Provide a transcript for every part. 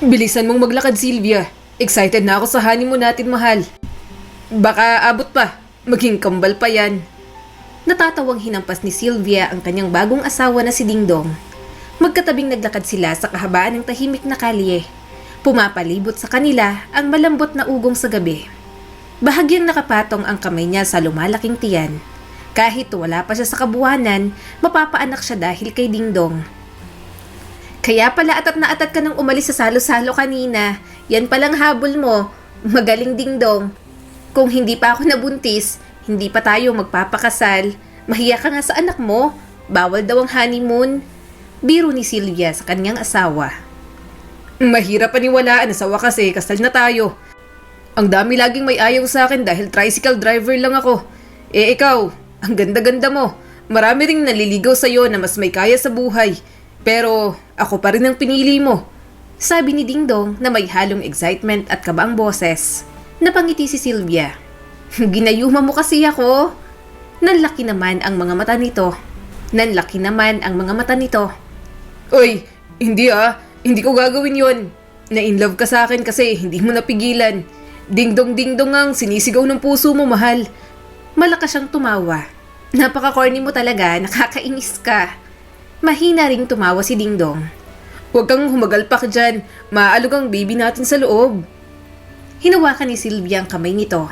Bilisan mong maglakad, Sylvia. Excited na ako sa honeymoon natin, mahal. Baka abot pa. Maging kambal pa yan. Natatawang hinampas ni Sylvia ang kanyang bagong asawa na si Dingdong. Magkatabing naglakad sila sa kahabaan ng tahimik na kalye. Pumapalibot sa kanila ang malambot na ugong sa gabi. Bahagyang nakapatong ang kamay niya sa lumalaking tiyan. Kahit wala pa siya sa kabuhanan, mapapaanak siya dahil kay Dingdong. Kaya pala atat na atat ka nang umalis sa salo-salo kanina. Yan palang habol mo. Magaling, Dingdong. Kung hindi pa ako nabuntis, hindi pa tayo magpapakasal. Mahiya ka nga sa anak mo. Bawal daw ang honeymoon. Biro ni Sylvia sa kanyang asawa. Mahirap paniwalaan sa wakas kasal na tayo. Ang dami laging may ayaw sa akin dahil tricycle driver lang ako. Ikaw, ang ganda-ganda mo. Marami ring naliligaw sa'yo na mas may kaya sa buhay. Pero ako pa rin ang pinili mo. Sabi ni Dingdong na may halong excitement at kabaang boses. Napangiti si Sylvia. Ginayuma mo kasi ako. Nanlaki naman ang mga mata nito. Oy, hindi Hindi ko gagawin yon. Na-inlove ka sa akin kasi hindi mo napigilan. Dingdong-dingdong ang sinisigaw ng puso mo, mahal. Malakas siyang tumawa. Napaka-corny mo talaga, nakakainis ka. Mahina ring tumawa si Dingdong. Huwag kang humagalpak dyan. Maaalog ang baby natin sa loob. Hinawakan ni Sylvia ang kamay nito.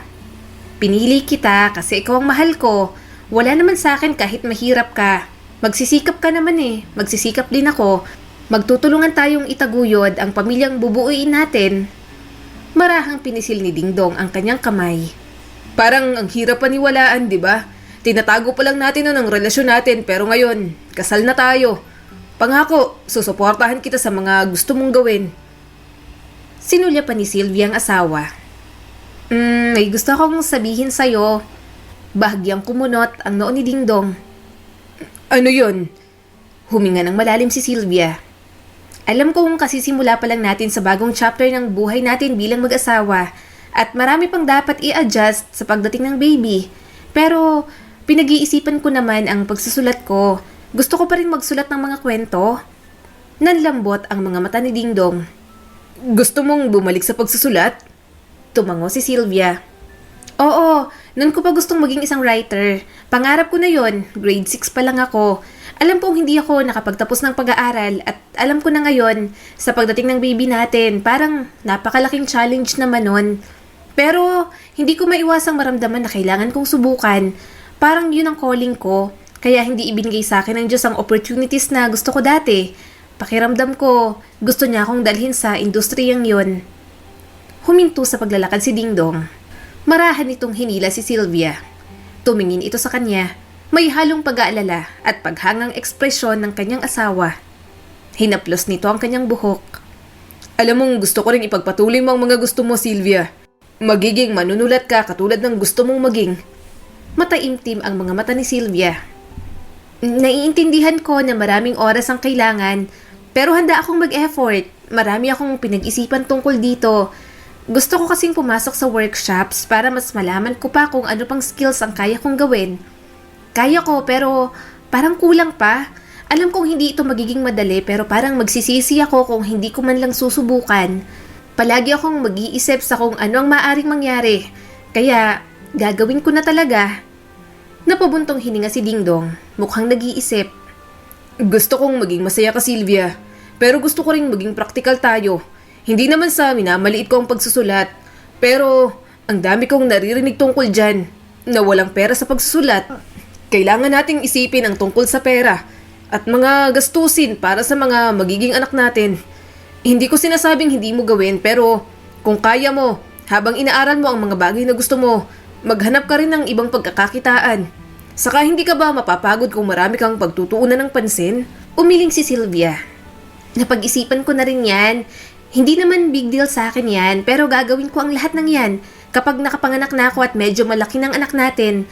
Pinili kita kasi ikaw ang mahal ko. Wala naman sa akin kahit mahirap ka. Magsisikap ka naman Magsisikap din ako. Magtutulungan tayong itaguyod ang pamilyang bubuuin natin. Marahang pinisil ni Dingdong ang kanyang kamay. Parang ang hirap paniwalaan, di ba? Tinatago pa lang natin ang relasyon natin pero ngayon, kasal na tayo. Pangako, susuportahan kita sa mga gusto mong gawin. Sinulya pa ni Sylvia ang asawa. May gusto akong sabihin sa'yo. Bahagyang kumunot ang noo ni Dingdong. Ano yun? Huminga ng malalim si Sylvia. Alam kong kasisimula pa lang natin sa bagong chapter ng buhay natin bilang mag-asawa at marami pang dapat i-adjust sa pagdating ng baby. Pero pinag-iisipan ko naman ang pagsusulat ko. Gusto ko pa rin magsulat ng mga kwento. Nanlambot ang mga mata ni Dingdong. Gusto mong bumalik sa pagsusulat? Tumango si Sylvia. Oo, noon ko pa gustong maging isang writer. Pangarap ko na yon, grade 6 pa lang ako. Alam kong hindi ako nakapagtapos ng pag-aaral at alam ko na ngayon sa pagdating ng baby natin, parang napakalaking challenge naman nun. Pero hindi ko maiwasang maramdaman na kailangan kong subukan. Parang yun ang calling ko, kaya hindi ibinigay sa akin ng Diyos ang opportunities na gusto ko dati. Pakiramdam ko, gusto niya akong dalhin sa industriyang yun. Huminto sa paglalakad si Dingdong. Marahan itong hinila si Sylvia. Tumingin ito sa kanya. May halong pag-aalala at paghangang ekspresyon ng kanyang asawa. Hinaplos nito ang kanyang buhok. Alam mong gusto ko rin ipagpatuloy mo ang mga gusto mo, Sylvia. Magiging manunulat ka katulad ng gusto mong maging. Mataimtim ang mga mata ni Sylvia. Naiintindihan ko na maraming oras ang kailangan, pero handa akong mag-effort. Marami akong pinag-isipan tungkol dito. Gusto ko kasing pumasok sa workshops para mas malaman ko pa kung ano pang skills ang kaya kong gawin. Kaya ko pero parang kulang pa. Alam kong hindi ito magiging madali pero parang magsisisi ako kung hindi ko man lang susubukan. Palagi akong mag-iisip sa kung ano ang maaring mangyari. Kaya gagawin ko na talaga. Napabuntong hininga si Dingdong. Mukhang nag-iisip. Gusto kong maging masaya ka, Sylvia. Pero gusto ko ring maging practical tayo. Hindi naman sa minamaliit ko ang pagsusulat. Pero ang dami kong naririnig tungkol dyan. Na walang pera sa pagsusulat. Kailangan nating isipin ang tungkol sa pera at mga gastusin para sa mga magiging anak natin. Hindi ko sinasabing hindi mo gawin pero kung kaya mo, habang inaaral mo ang mga bagay na gusto mo, maghanap ka rin ng ibang pagkakakitaan. Saka hindi ka ba mapapagod kung marami kang pagtutuunan ng pansin? Umiling si Sylvia. Napag-isipan ko na rin yan. Hindi naman big deal sa akin yan pero gagawin ko ang lahat ng yan kapag nakapanganak na ako at medyo malaki ng anak natin.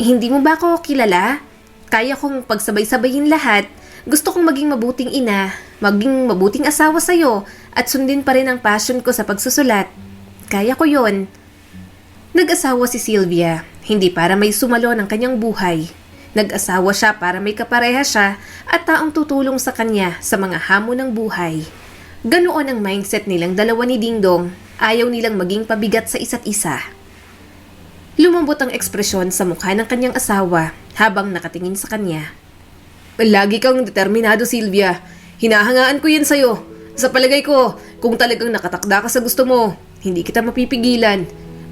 Hindi mo ba ako kilala? Kaya kong pagsabay-sabayin lahat. Gusto kong maging mabuting ina, maging mabuting asawa sa'yo, at sundin pa rin ang passion ko sa pagsusulat. Kaya ko yon. Nag-asawa si Sylvia, hindi para may sumalo ng kanyang buhay. Nag-asawa siya para may kapareha siya at taong tutulong sa kanya sa mga hamon ng buhay. Ganoon ang mindset nilang dalawa ni Dingdong, ayaw nilang maging pabigat sa isa't isa. Lumambot ang ekspresyon sa mukha ng kanyang asawa habang nakatingin sa kanya. Lagi kang determinado, Sylvia. Hinahangaan ko yan sa'yo. Sa palagay ko, kung talagang nakatakda ka sa gusto mo, hindi kita mapipigilan.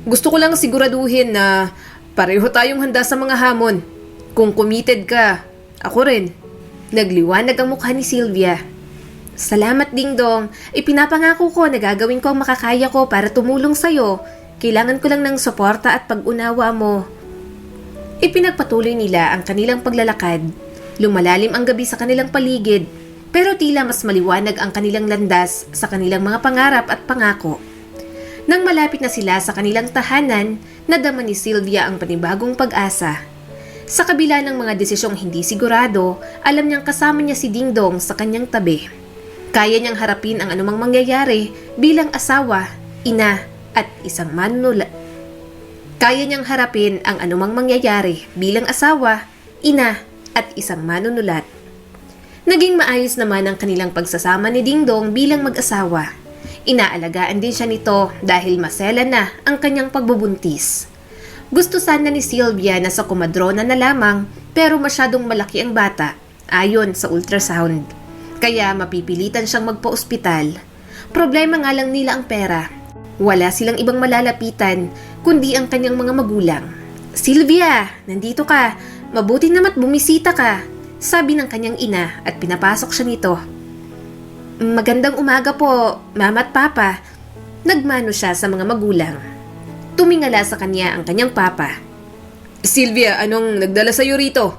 Gusto ko lang siguraduhin na pareho tayong handa sa mga hamon. Kung committed ka, ako rin. Nagliwanag ang mukha ni Sylvia. Salamat, Dingdong. Ipinapangako ko na gagawin ko ang makakaya ko para tumulong sa'yo. Kailangan ko lang ng suporta at pag-unawa mo. Ipinagpatuloy nila ang kanilang paglalakad. Lumalalim ang gabi sa kanilang paligid, pero tila mas maliwanag ang kanilang landas sa kanilang mga pangarap at pangako. Nang malapit na sila sa kanilang tahanan, nadama ni Sylvia ang panibagong pag-asa. Sa kabila ng mga desisyong hindi sigurado, alam niyang kasama niya si Dingdong sa kanyang tabi. Kaya niyang harapin ang anumang mangyayari bilang asawa, ina, at isang manunulat. Kaya niyang harapin ang anumang mangyayari bilang asawa, ina, at isang manunulat. Naging maayos naman ang kanilang pagsasama ni Dingdong bilang mag-asawa. Inaalagaan din siya nito dahil masela na ang kanyang pagbubuntis. Gusto sana ni Sylvia na sa komadrona na lamang pero masyadong malaki ang bata ayon sa ultrasound. Kaya mapipilitan siyang magpa-ospital. Problema nga lang nila ang pera. Wala silang ibang malalapitan kundi ang kanyang mga magulang. Sylvia, nandito ka. Mabuti namat bumisita ka, sabi ng kanyang ina at pinapasok siya nito. Magandang umaga po, mama at papa. Nagmano siya sa mga magulang. Tumingala sa kanya ang kanyang papa. Sylvia, anong nagdala sa'yo rito?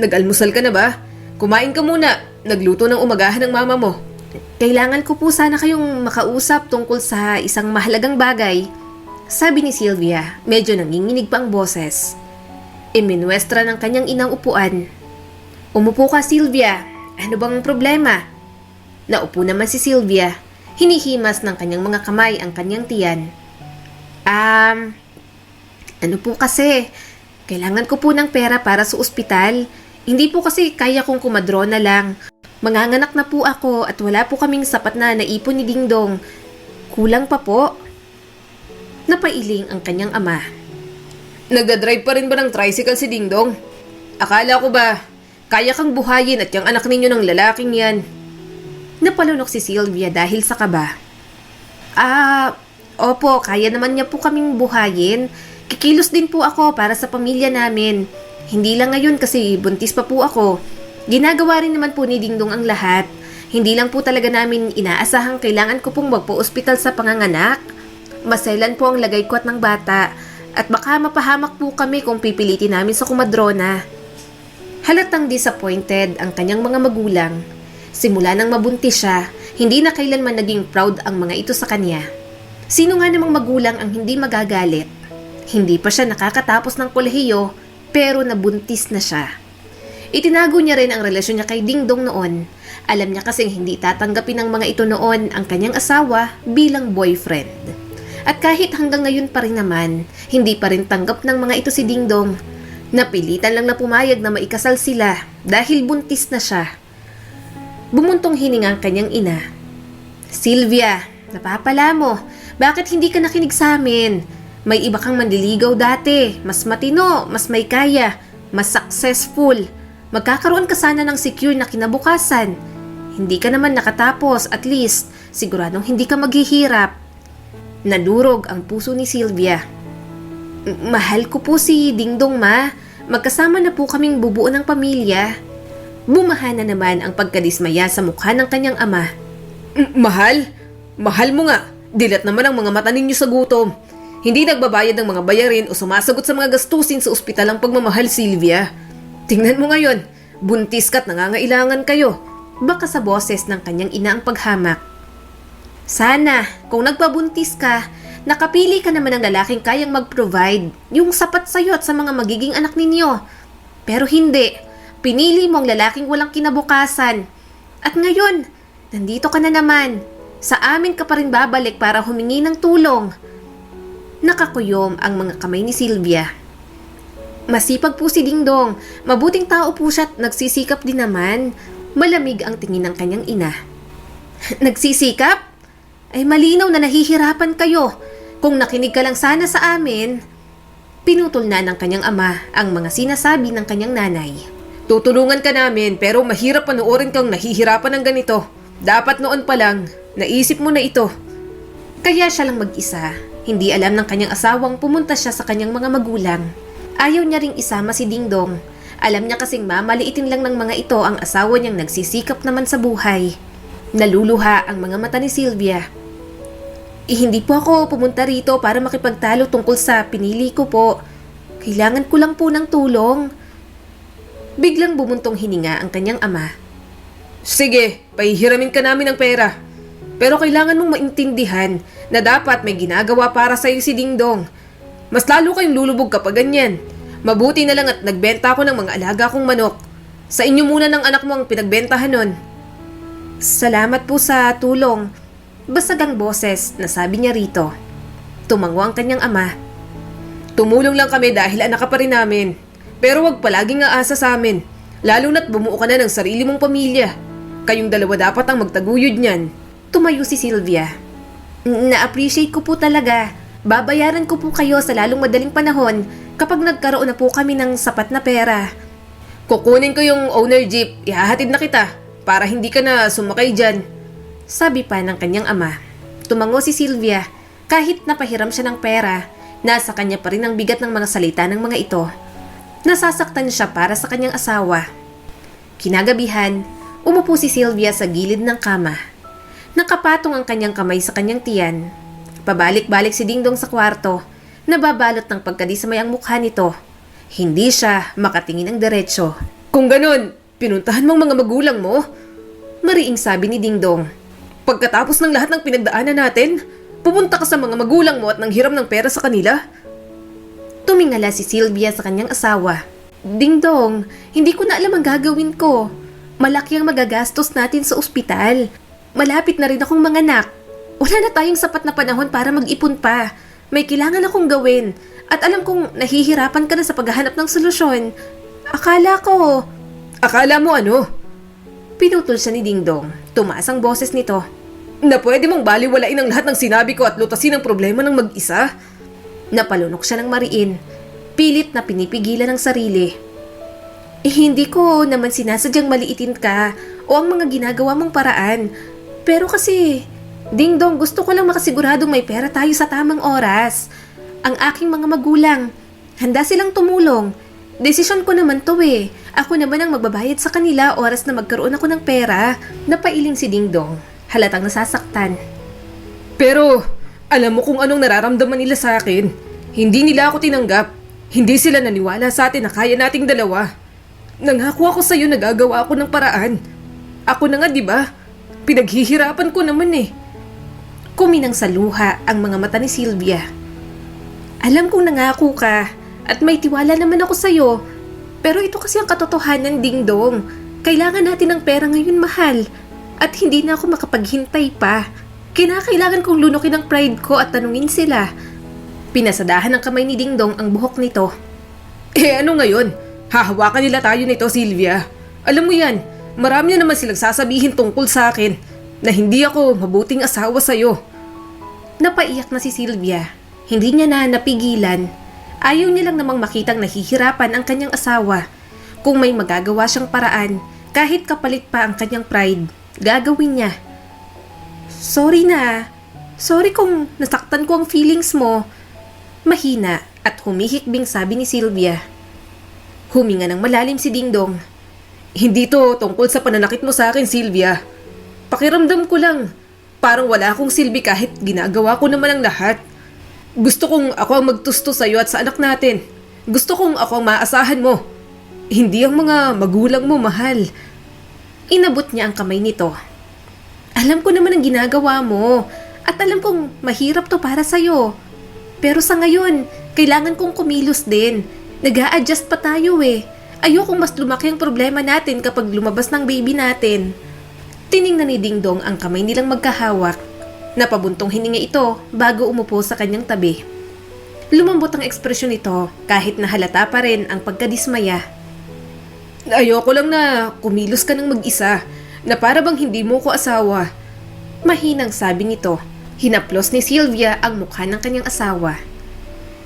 Nag-almusal ka na ba? Kumain ka muna. Nagluto ng umagahan ng mama mo. Kailangan ko po sana kayong makausap tungkol sa isang mahalagang bagay, sabi ni Sylvia, medyo nanginginig pa ang boses. Iminuestra ng kanyang inang upuan. Umupo ka, Sylvia. Ano bang problema? Naupo naman si Sylvia. Hinihimas ng kanyang mga kamay ang kanyang tiyan. Ano po kasi? Kailangan ko po ng pera para sa ospital. Hindi po kasi kaya kong kumadrona lang. Manganganak na po ako at wala po kaming sapat na naipon ni Dingdong. Kulang pa po. Napailing ang kanyang ama. Nagdadrive pa rin ba ng tricycle si Dingdong? Akala ko ba, kaya kang buhayin at yung anak ninyo ng lalaking yan? Napalunok si Sylvia dahil sa kaba. Opo, kaya naman niya po kaming buhayin. Kikilos din po ako para sa pamilya namin. Hindi lang ngayon kasi buntis pa po ako. Ginagawa rin naman po ni Dingdong ang lahat. Hindi lang po talaga namin inaasahang kailangan ko pong magpo-ospital sa panganganak. Maselan po ang lagay ko at ng bata. At baka mapahamak po kami kung pipilitin namin sa kumadrona. Halatang disappointed ang kanyang mga magulang. Simula nang mabuntis siya, hindi na kailanman naging proud ang mga ito sa kanya. Sino nga namang magulang ang hindi magagalit? Hindi pa siya nakakatapos ng kolehiyo, pero nabuntis na siya. Itinago niya rin ang relasyon niya kay Dingdong noon. Alam niya kasing hindi tatanggapin ng mga ito noon ang kanyang asawa bilang boyfriend. At kahit hanggang ngayon pa rin naman, hindi pa rin tanggap ng mga ito si Dingdong. Napilitan lang na pumayag na maikasal sila dahil buntis na siya. Bumuntong hininga ang kanyang ina. Sylvia, napapala mo. Bakit hindi ka nakinig sa amin? May iba kang manliligaw dati. Mas matino, mas may kaya, mas successful. Magkakaroon ka sana ng secure na kinabukasan. Hindi ka naman nakatapos, at least, siguradong hindi ka maghihirap. Nadurog ang puso ni Sylvia. Mahal ko po si Dingdong, ma. Magkasama na po kaming bubuo ng pamilya. Bumaha na naman ang pagkadismaya sa mukha ng kanyang ama. Mahal? Mahal mo nga. Dilat naman ang mga mata ninyo sa gutom. Hindi nagbabayad ng mga bayarin o sumasagot sa mga gastusin sa ospital ang pagmamahal, Sylvia. Tingnan mo ngayon, buntis ka't nangangailangan kayo. Baka sa boses ng kanyang ina ang paghamak. Sana, kung nagpabuntis ka, nakapili ka naman ng lalaking kayang mag-provide, yung sapat sa'yo at sa mga magiging anak ninyo. Pero hindi, pinili mo ang lalaking walang kinabukasan. At ngayon, nandito ka na naman. Sa amin ka pa rin babalik para humingi ng tulong. Nakakuyom ang mga kamay ni Sylvia. Masipag po si Dingdong. Mabuting tao po siya at nagsisikap din naman. Malamig ang tingin ng kanyang ina. Nagsisikap? Ay malinaw na nahihirapan kayo. Kung nakinig ka lang sana sa amin. Pinutol na ng kanyang ama ang mga sinasabi ng kanyang nanay. Tutulungan ka namin pero mahirap panoorin kang nahihirapan ng ganito. Dapat noon pa lang, naisip mo na ito. Kaya siya lang mag-isa. Hindi alam ng kanyang asawang pumunta siya sa kanyang mga magulang. Ayaw niya ring isama si Dingdong. Alam niya kasing mamaliitin lang ng mga ito ang asawa niyang nagsisikap naman sa buhay. Naluluha ang mga mata ni Sylvia. Hindi po ako pumunta rito para makipagtalo tungkol sa pinili ko po. Kailangan ko lang po ng tulong. Biglang bumuntong hininga ang kanyang ama. Sige, pahihiramin ka namin ng pera. Pero kailangan mong maintindihan na dapat may ginagawa para sa'yo si Dingdong. Mas lalo kayong lulubog kapag ganyan. Mabuti na lang at nagbenta ako ng mga alaga kong manok. Sa inyo muna ng anak mo ang pinagbentahan nun. Salamat po sa tulong. Basagang boses na sabi niya rito. Tumango ang kanyang ama. Tumulong lang kami dahil anak ka pa rin namin. Pero wag palaging aasa sa amin. Lalo na't bumuo ka na ng sarili mong pamilya. Kayong dalawa dapat ang magtaguyod niyan. Tumayo si Sylvia. Na-appreciate ko po talaga. Babayaran ko po kayo sa lalong madaling panahon kapag nagkaroon na po kami ng sapat na pera. Kukunin ko yung owner jeep. Ihahatid na kita para hindi ka na sumakay dyan. Sabi pa ng kanyang ama. Tumango si Sylvia. Kahit napahiram siya ng pera, nasa kanya pa rin ang bigat ng mga salita ng mga ito. Nasasaktan siya para sa kanyang asawa. Kinagabihan, umupo si Sylvia sa gilid ng kama. Nakapatong ang kanyang kamay sa kanyang tiyan. Pabalik-balik si Dingdong sa kwarto, nababalot ng pagkadisamay ang mukha nito. Hindi siya makatingin ng diretsyo. Kung ganun, pinuntahan mong mga magulang mo? Mariing sabi ni Dingdong. Pagkatapos ng lahat ng pinagdaanan natin, pumunta ka sa mga magulang mo at nanghiram ng pera sa kanila? Tumingala si Sylvia sa kanyang asawa. Dingdong, hindi ko na alam ang gagawin ko. Malaki ang magagastos natin sa ospital. Malapit na rin akong manganak. Wala na tayong sapat na panahon para mag-ipon pa. May kailangan akong gawin. At alam kong nahihirapan ka na sa paghahanap ng solusyon. Akala mo ano? Pinutol siya ni Dingdong. Tumaas ang boses nito. Na pwede mong baliwalain ang lahat ng sinabi ko at lutasin ang problema ng mag-isa? Napalunok siya ng mariin. Pilit na pinipigilan ang sarili. Hindi ko naman sinasadyang maliitin ka o ang mga ginagawa mong paraan. Pero kasi, Dingdong, gusto ko lang makasiguradong may pera tayo sa tamang oras. Ang aking mga magulang, handa silang tumulong. Desisyon ko naman to eh. Ako naman ang magbabayad sa kanila oras na magkaroon ako ng pera. Napailing si Dingdong. Halatang nasasaktan. Pero, alam mo kung anong nararamdaman nila sa akin. Hindi nila ako tinanggap. Hindi sila naniwala sa atin na kaya nating dalawa. Nangako ako sa'yo na gagawa ako ng paraan. Ako na nga, di ba? Pinaghihirapan ko naman eh. Kuminang sa luha ang mga mata ni Sylvia. Alam kong nangako ka at may tiwala naman ako sa'yo. Pero ito kasi ang katotohanan, Dingdong. Kailangan natin ng pera ngayon, mahal. At hindi na ako makapaghintay pa. Kinakailangan kong lunukin ang pride ko at tanungin sila. Pinasadahan ng kamay ni Dingdong ang buhok nito. Ano ngayon? Hahawakan nila tayo nito, Sylvia. Alam mo yan, marami na naman silang sasabihin tungkol sa akin na hindi ako mabuting asawa sa'yo. Napaiyak na si Sylvia. Hindi niya na napigilan. Ayaw niya lang namang makitang nahihirapan ang kanyang asawa. Kung may magagawa siyang paraan, kahit kapalit pa ang kanyang pride, gagawin niya. Sorry na. Sorry kung nasaktan ko ang feelings mo. Mahina at humihikbing sabi ni Sylvia. Huminga ng malalim si Dingdong. Hindi to tungkol sa pananakit mo sa akin, Sylvia. Pakiramdam ko lang. Parang wala akong silbi kahit ginagawa ko naman ang lahat. Gusto kong ako ang magtusto sa'yo at sa anak natin. Gusto kong ako ang maasahan mo. Hindi ang mga magulang mo, mahal. Inabot niya ang kamay nito. Alam ko naman ang ginagawa mo. At alam kong mahirap to para sa'yo. Pero sa ngayon, kailangan kong kumilos din. Nag-a-adjust pa tayo eh. Ayokong mas lumaki ang problema natin kapag lumabas ng baby natin. Tiningnan ni Dingdong ang kamay nilang magkahawak. Napabuntong hininga ito bago umupo sa kanyang tabi. Lumambot ang ekspresyon nito kahit nahalata pa rin ang pagkadismaya. Ayoko lang na kumilos ka ng mag-isa, na para bang hindi mo ko asawa. Mahinang sabi nito. Hinaplos ni Sylvia ang mukha ng kanyang asawa.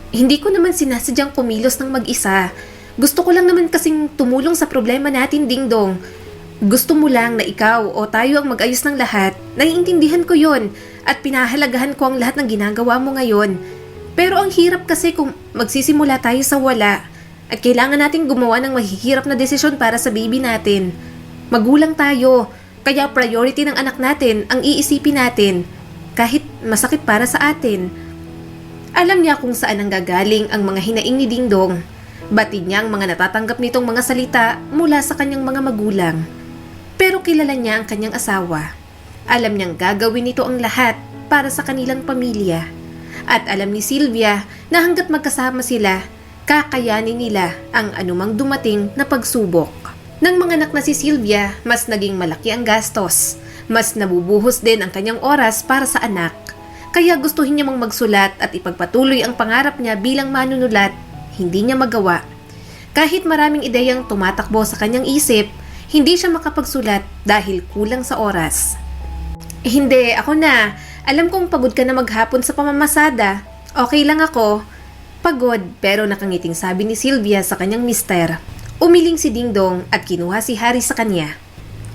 Hindi ko naman sinasadyang kumilos ng mag-isa. Gusto ko lang naman kasing tumulong sa problema natin, Dingdong. Gusto mo lang na ikaw o tayo ang mag-ayos ng lahat. Naiintindihan ko yon at pinahalagahan ko ang lahat ng ginagawa mo ngayon. Pero ang hirap kasi kung magsisimula tayo sa wala at kailangan nating gumawa ng mahihirap na desisyon para sa baby natin. Magulang tayo, kaya priority ng anak natin ang iisipin natin kahit masakit para sa atin. Alam niya kung saan ang gagaling ang mga hinaing ni Dingdong. Batid niya ang mga natatanggap nitong mga salita mula sa kanyang mga magulang. Pero kilala niya ang kanyang asawa. Alam niyang gagawin nito ang lahat para sa kanilang pamilya. At alam ni Sylvia na hanggat magkasama sila, kakayanin nila ang anumang dumating na pagsubok. Nang manganak na si Sylvia, mas naging malaki ang gastos. Mas nabubuhos din ang kanyang oras para sa anak. Kaya gustuhin niya mang magsulat at ipagpatuloy ang pangarap niya bilang manunulat, hindi niya magawa. Kahit maraming ideyang tumatakbo sa kanyang isip, hindi siya makapagsulat dahil kulang sa oras. Hindi, ako na. Alam kong pagod ka na maghapon sa pamamasada. Okay lang ako. Pagod, pero nakangiting sabi ni Sylvia sa kanyang mister. Umiling si Dingdong at kinuha si Harry sa kanya.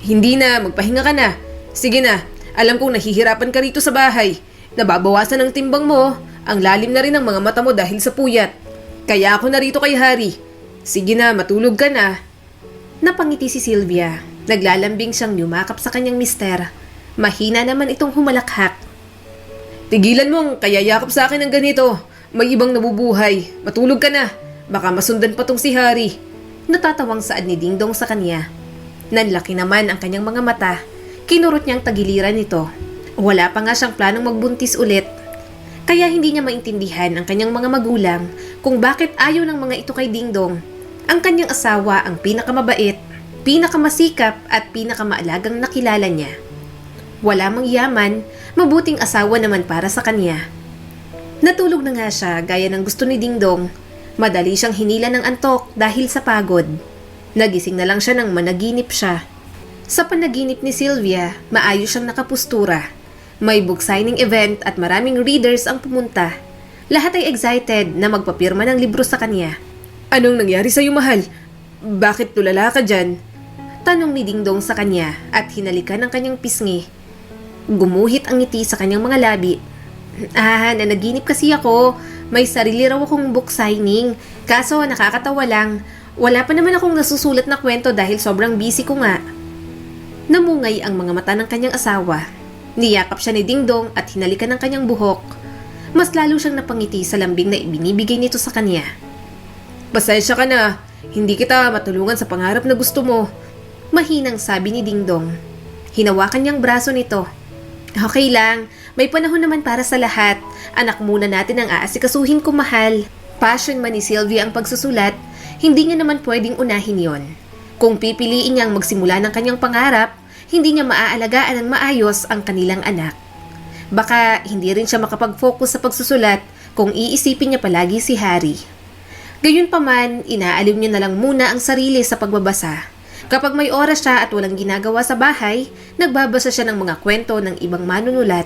Hindi na, magpahinga ka na. Sige na, alam kong nahihirapan ka rito sa bahay. Nababawasan ang timbang mo. Ang lalim na rin ang mga mata mo dahil sa puyat. Kaya ako narito kay Harry. Sige na, matulog ka na. Napangiti si Sylvia. Naglalambing siyang yumakap sa kanyang mister. Mahina naman itong humalakhak. Tigilan mo ang kayayakap sa akin ng ganito. May ibang nabubuhay. Matulog ka na. Baka masundan pa tong si Harry. Natatawang saad ni Dingdong sa kanya. Nanlaki naman ang kanyang mga mata. Kinurot niyang tagiliran nito. Wala pa nga siyang planong magbuntis ulit. Kaya hindi niya maintindihan ang kanyang mga magulang kung bakit ayaw ng mga ito kay Dingdong. Ang kanyang asawa ang pinakamabait, pinakamasikap at pinakamaalagang nakilala niya. Wala mang yaman, mabuting asawa naman para sa kanya. Natulog na nga siya gaya ng gusto ni Dingdong. Madali siyang hinila ng antok dahil sa pagod. Nagising na lang siya nang managinip siya. Sa panaginip ni Sylvia, maayos siyang nakapustura. May book signing event at maraming readers ang pumunta. Lahat ay excited na magpapirma ng libro sa kanya. Anong nangyari sa'yo, mahal? Bakit tulala ka dyan? Tanong ni Dingdong sa kanya at hinalikan ng kanyang pisngi. Gumuhit ang ngiti sa kanyang mga labi. Nanaginip kasi ako. May sarili raw akong book signing. Kaso nakakatawa lang. Wala pa naman akong nasusulat na kwento dahil sobrang busy ko nga. Namungay ang mga mata ng kanyang asawa. Niyakap siya ni Dingdong at hinalikan ng kanyang buhok. Mas lalo siyang napangiti sa lambing na ibinibigay nito sa kanya. Pasensya ka na. Hindi kita matulungan sa pangarap na gusto mo. Mahinang sabi ni Dingdong. Hinawakan niyang braso nito. Okay lang. May panahon naman para sa lahat. Anak muna natin ang aasikasuhin ko, mahal. Passion man ni Sylvia ang pagsusulat, hindi niya naman pwedeng unahin yon. Kung pipiliin niyang magsimula ng kanyang pangarap, hindi niya maaalagaan ng maayos ang kanilang anak. Baka hindi rin siya makapag-focus sa pagsusulat kung iisipin niya palagi si Harry. Gayunpaman, inaaliw niya na lang muna ang sarili sa pagbabasa. Kapag may oras siya at walang ginagawa sa bahay, nagbabasa siya ng mga kwento ng ibang manunulat.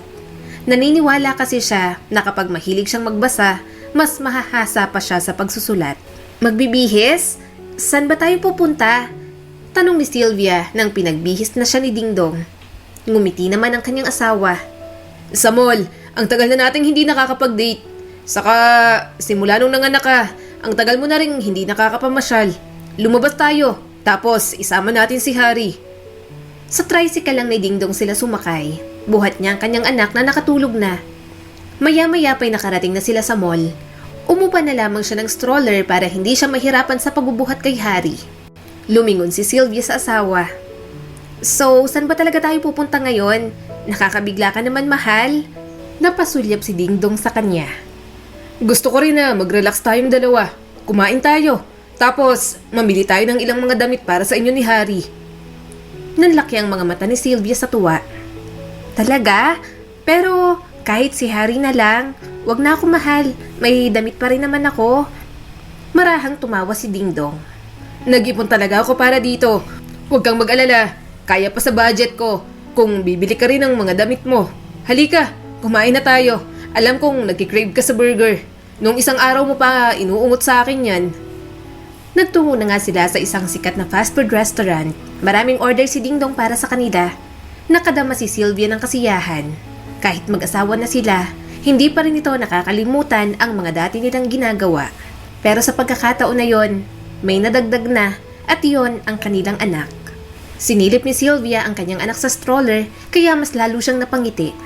Naniniwala kasi siya na kapag mahilig siyang magbasa, mas mahahasa pa siya sa pagsusulat. Magbibihis? Saan ba tayo pupunta? Tanong ni Sylvia nang pinagbihis na siya ni Dingdong. Ngumiti naman ang kanyang asawa. Sa mall, ang tagal na nating hindi nakakapag-date. Saka, simula nung nanganak ka, ang tagal mo na rin hindi nakakapamasyal. Lumabas tayo, tapos isama natin si Harry. Sa tricycle lang ni Dingdong sila sumakay. Buhat niya ang kanyang anak na nakatulog na. Maya-maya pa'y nakarating na sila sa mall. Umupa na lamang siya ng stroller para hindi siya mahirapan sa pagbubuhat kay Harry. Lumingon si Sylvia sa asawa. So, saan ba talaga tayo pupunta ngayon? Nakakabigla ka naman, mahal. Napasulyap si Dingdong sa kanya. Gusto ko rin na mag-relax tayong dalawa. Kumain tayo. Tapos, mamili tayo ng ilang mga damit para sa inyo ni Harry. Nanlaki ang mga mata ni Sylvia sa tuwa. Talaga? Pero kahit si Harry na lang, wag na ako, mahal. May damit pa rin naman ako. Marahang tumawa si Dingdong. Nag-ipon talaga ako para dito. Huwag kang mag-alala. Kaya pa sa budget ko. kung bibili ka rin ng mga damit mo. Halika, kumain na tayo. Alam kong nagkikrave ka sa burger. Nung isang araw mo pa inuungot sa akin yan. Nagtungo na nga sila sa isang sikat na fast food restaurant. Maraming order si Dingdong para sa kanila. Nakadama si Sylvia ng kasiyahan. Kahit mag-asawa na sila, hindi pa rin ito nakakalimutan ang mga dati nilang ginagawa. Pero sa pagkakataon na yon, may nadagdag na at yon ang kanilang anak. Sinilip ni Sylvia ang kanyang anak sa stroller kaya mas lalo siyang napangiti.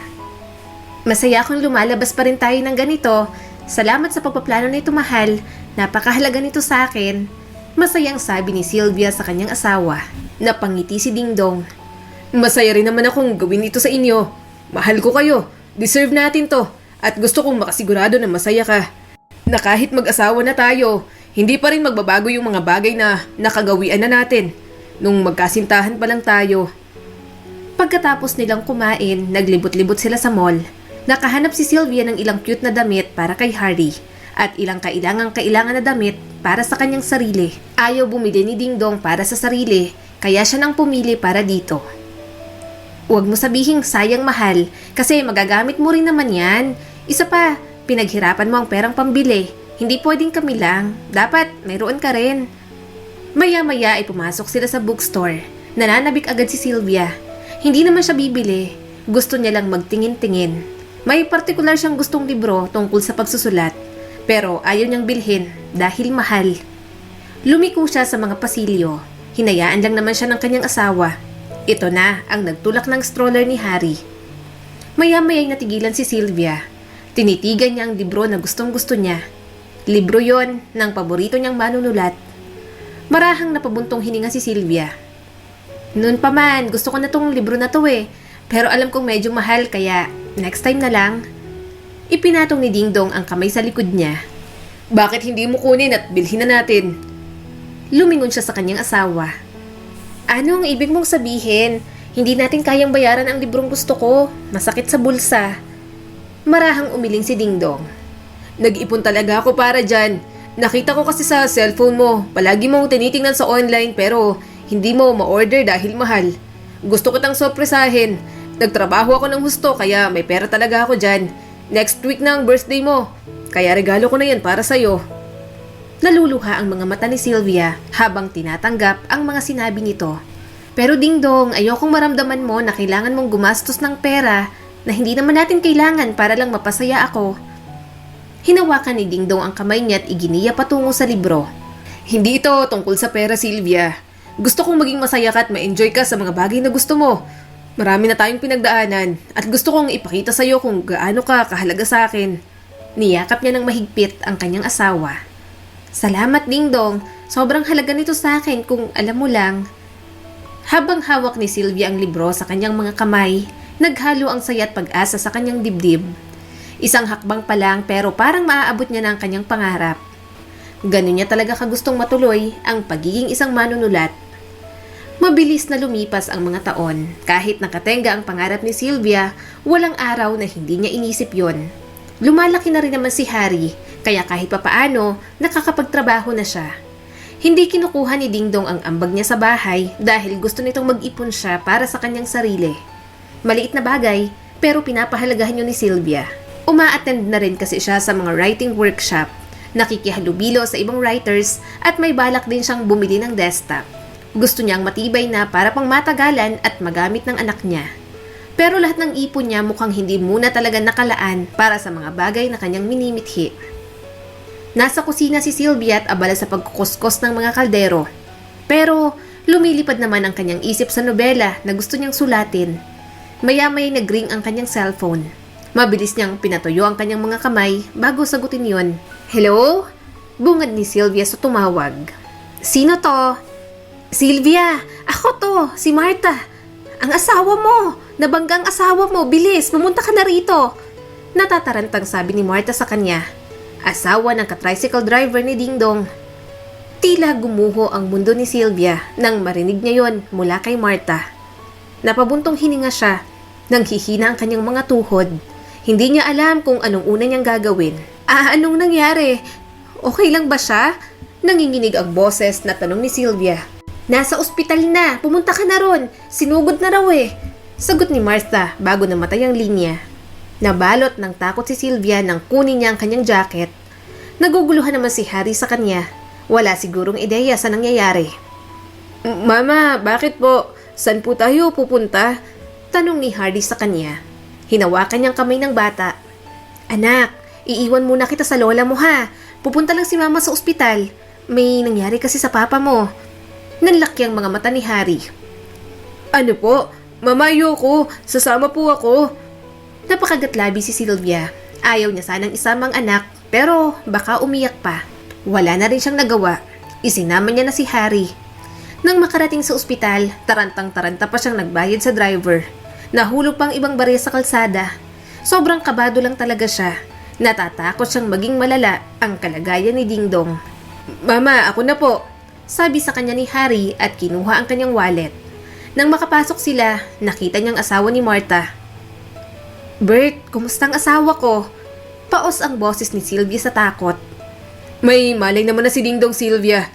Masaya akong lumalabas pa rin tayo ng ganito. Salamat sa pagpaplano nito, mahal. Napakahalaga nito sa akin. Masayang sabi ni Sylvia sa kanyang asawa. Napangiti si Dingdong. Masaya rin naman akong gawin ito sa inyo. Mahal ko kayo. Deserve natin to. At gusto kong makasigurado na masaya ka. Na kahit mag-asawa na tayo, hindi pa rin magbabago yung mga bagay na nakagawian na natin. Nung magkasintahan pa lang tayo. Pagkatapos nilang kumain, naglibot-libot sila sa mall. Nakahanap si Sylvia ng ilang cute na damit para kay Harry at ilang kailangan na damit para sa kanyang sarili. Ayaw bumili ni Dingdong para sa sarili, kaya siya nang pumili para dito. Huwag mo sabihing sayang, mahal, kasi magagamit mo rin naman yan. Isa pa, pinaghirapan mo ang perang pambili. Hindi pwedeng kami lang. Dapat mayroon ka rin. Maya-maya ay pumasok sila sa bookstore. Nananabik agad si Sylvia. Hindi naman siya bibili. Gusto niya lang magtingin-tingin. May partikular siyang gustong libro tungkol sa pagsusulat. Pero ayaw niyang bilhin dahil mahal. Lumiko siya sa mga pasilyo. Hinayaan lang naman siya ng kanyang asawa. Ito na ang nagtulak ng stroller ni Harry. Maya-maya'y natigilan si Sylvia. Tinitigan niya ang libro na gustong-gusto niya. Libro yon ng paborito niyang manunulat. Marahang napabuntong hininga si Sylvia. Noon pa man, gusto ko na tong libro na to eh. Pero alam kong medyo mahal kaya next time na lang. Ipinatong ni Dingdong ang kamay sa likod niya. Bakit hindi mo kunin at bilhin na natin? Lumingon siya sa kanyang asawa. Anong ibig mong sabihin? Hindi natin kayang bayaran ang librong gusto ko. Masakit sa bulsa. Marahang umiling si Dingdong. Nag-ipon talaga ako para dyan. Nakita ko kasi sa cellphone mo. Palagi mong tinitingnan sa online pero hindi mo ma-order dahil mahal. Gusto ko tang sorpresahin. Nagtrabaho ako ng husto kaya may pera talaga ako dyan. Next week na ang birthday mo. Kaya regalo ko na yan para sa'yo. Naluluha ang mga mata ni Sylvia habang tinatanggap ang mga sinabi nito. Pero Dingdong, ayokong maramdaman mo na kailangan mong gumastos ng pera na hindi naman natin kailangan para lang mapasaya ako. Hinawakan ni Dingdong ang kamay niya at iginiya patungo sa libro. Hindi ito tungkol sa pera, Sylvia. Gusto kong maging masaya ka at ma-enjoy ka sa mga bagay na gusto mo. Marami na tayong pinagdaanan at gusto kong ipakita sa'yo kung gaano ka kahalaga sa akin. Niyakap niya ng mahigpit ang kanyang asawa. Salamat, Dingdong. Sobrang halaga nito sa akin kung alam mo lang. Habang hawak ni Sylvia ang libro sa kanyang mga kamay, naghalo ang saya at pag-asa sa kanyang dibdib. Isang hakbang pa lang pero parang maaabot niya na ang kanyang pangarap. Ganun niya talaga kagustong matuloy ang pagiging isang manunulat. Mabilis na lumipas ang mga taon. Kahit nakatenga ang pangarap ni Sylvia, walang araw na hindi niya inisip yon. Lumalaki na rin naman si Harry, kaya kahit papaano, nakakapagtrabaho na siya. Hindi kinukuha ni Dingdong ang ambag niya sa bahay dahil gusto nitong mag-ipon siya para sa kanyang sarili. Maliit na bagay, pero pinapahalagahan yun ni Sylvia. Uma-attend na rin kasi siya sa mga writing workshop. Nakikihalubilo sa ibang writers at may balak din siyang bumili ng desktop. Gusto niyang matibay na para pang matagalan at magamit ng anak niya. Pero lahat ng ipon niya mukhang hindi muna talaga nakalaan para sa mga bagay na kanyang minimithi. Nasa kusina si Sylvia at abala sa pagkukuskos ng mga kaldero. Pero lumilipad naman ang kanyang isip sa nobela na gusto niyang sulatin. Maya-may nag-ring ang kanyang cellphone. Mabilis niyang pinatuyo ang kanyang mga kamay bago sagutin yon. Hello? Bungad ni Sylvia sa tumawag. Sino to? Sylvia, ako to, si Martha. Ang asawa mo, nabanggang asawa mo, bilis, pumunta ka na rito. Natatarantang sabi ni Martha sa kanya. Asawa ng ka-tricycle driver ni Dingdong. Tila gumuho ang mundo ni Sylvia nang marinig niya yon mula kay Martha. Napabuntong hininga siya, nang hihina ang kanyang mga tuhod. Hindi niya alam kung anong una niyang gagawin. Anong nangyari? Okay lang ba siya? Nanginginig ang boses na tanong ni Sylvia. Nasa ospital na, pumunta ka na ron. Sinugod na raw eh. Sagot ni Martha bago namatay ang linya. Nabalot ng takot si Sylvia nang kunin niya ang kanyang jacket. Naguguluhan naman si Harry sa kanya. Wala sigurong ideya sa nangyayari. Mama, bakit po? Saan po tayo pupunta? Tanong ni Harry sa kanya. Hinawakan niyang kamay ng bata. Anak, iiwan muna kita sa lola mo ha. Pupunta lang si mama sa ospital. May nangyari kasi sa papa mo. Nanlaki ang mga mata ni Harry. Ano po? Mama, ayoko. Sasama po ako. Napakagatlabi si Sylvia. Ayaw niya sanang isamang anak, pero baka umiyak pa. Wala na rin siyang nagawa. Isinama niya na si Harry. Nang makarating sa ospital, tarantang-taranta pa siyang nagbayad sa driver. Nahulog pang ibang barya sa kalsada. Sobrang kabado lang talaga siya. Natatakot siyang maging malala ang kalagayan ni Ding Dong. Mama, ako na po. Sabi sa kanya ni Harry at kinuha ang kanyang wallet. Nang makapasok sila, nakita niyang asawa ni Martha. Bert, kumusta ang asawa ko? Paos ang boses ni Sylvia sa takot. May malay naman na si Ding Dong, Sylvia.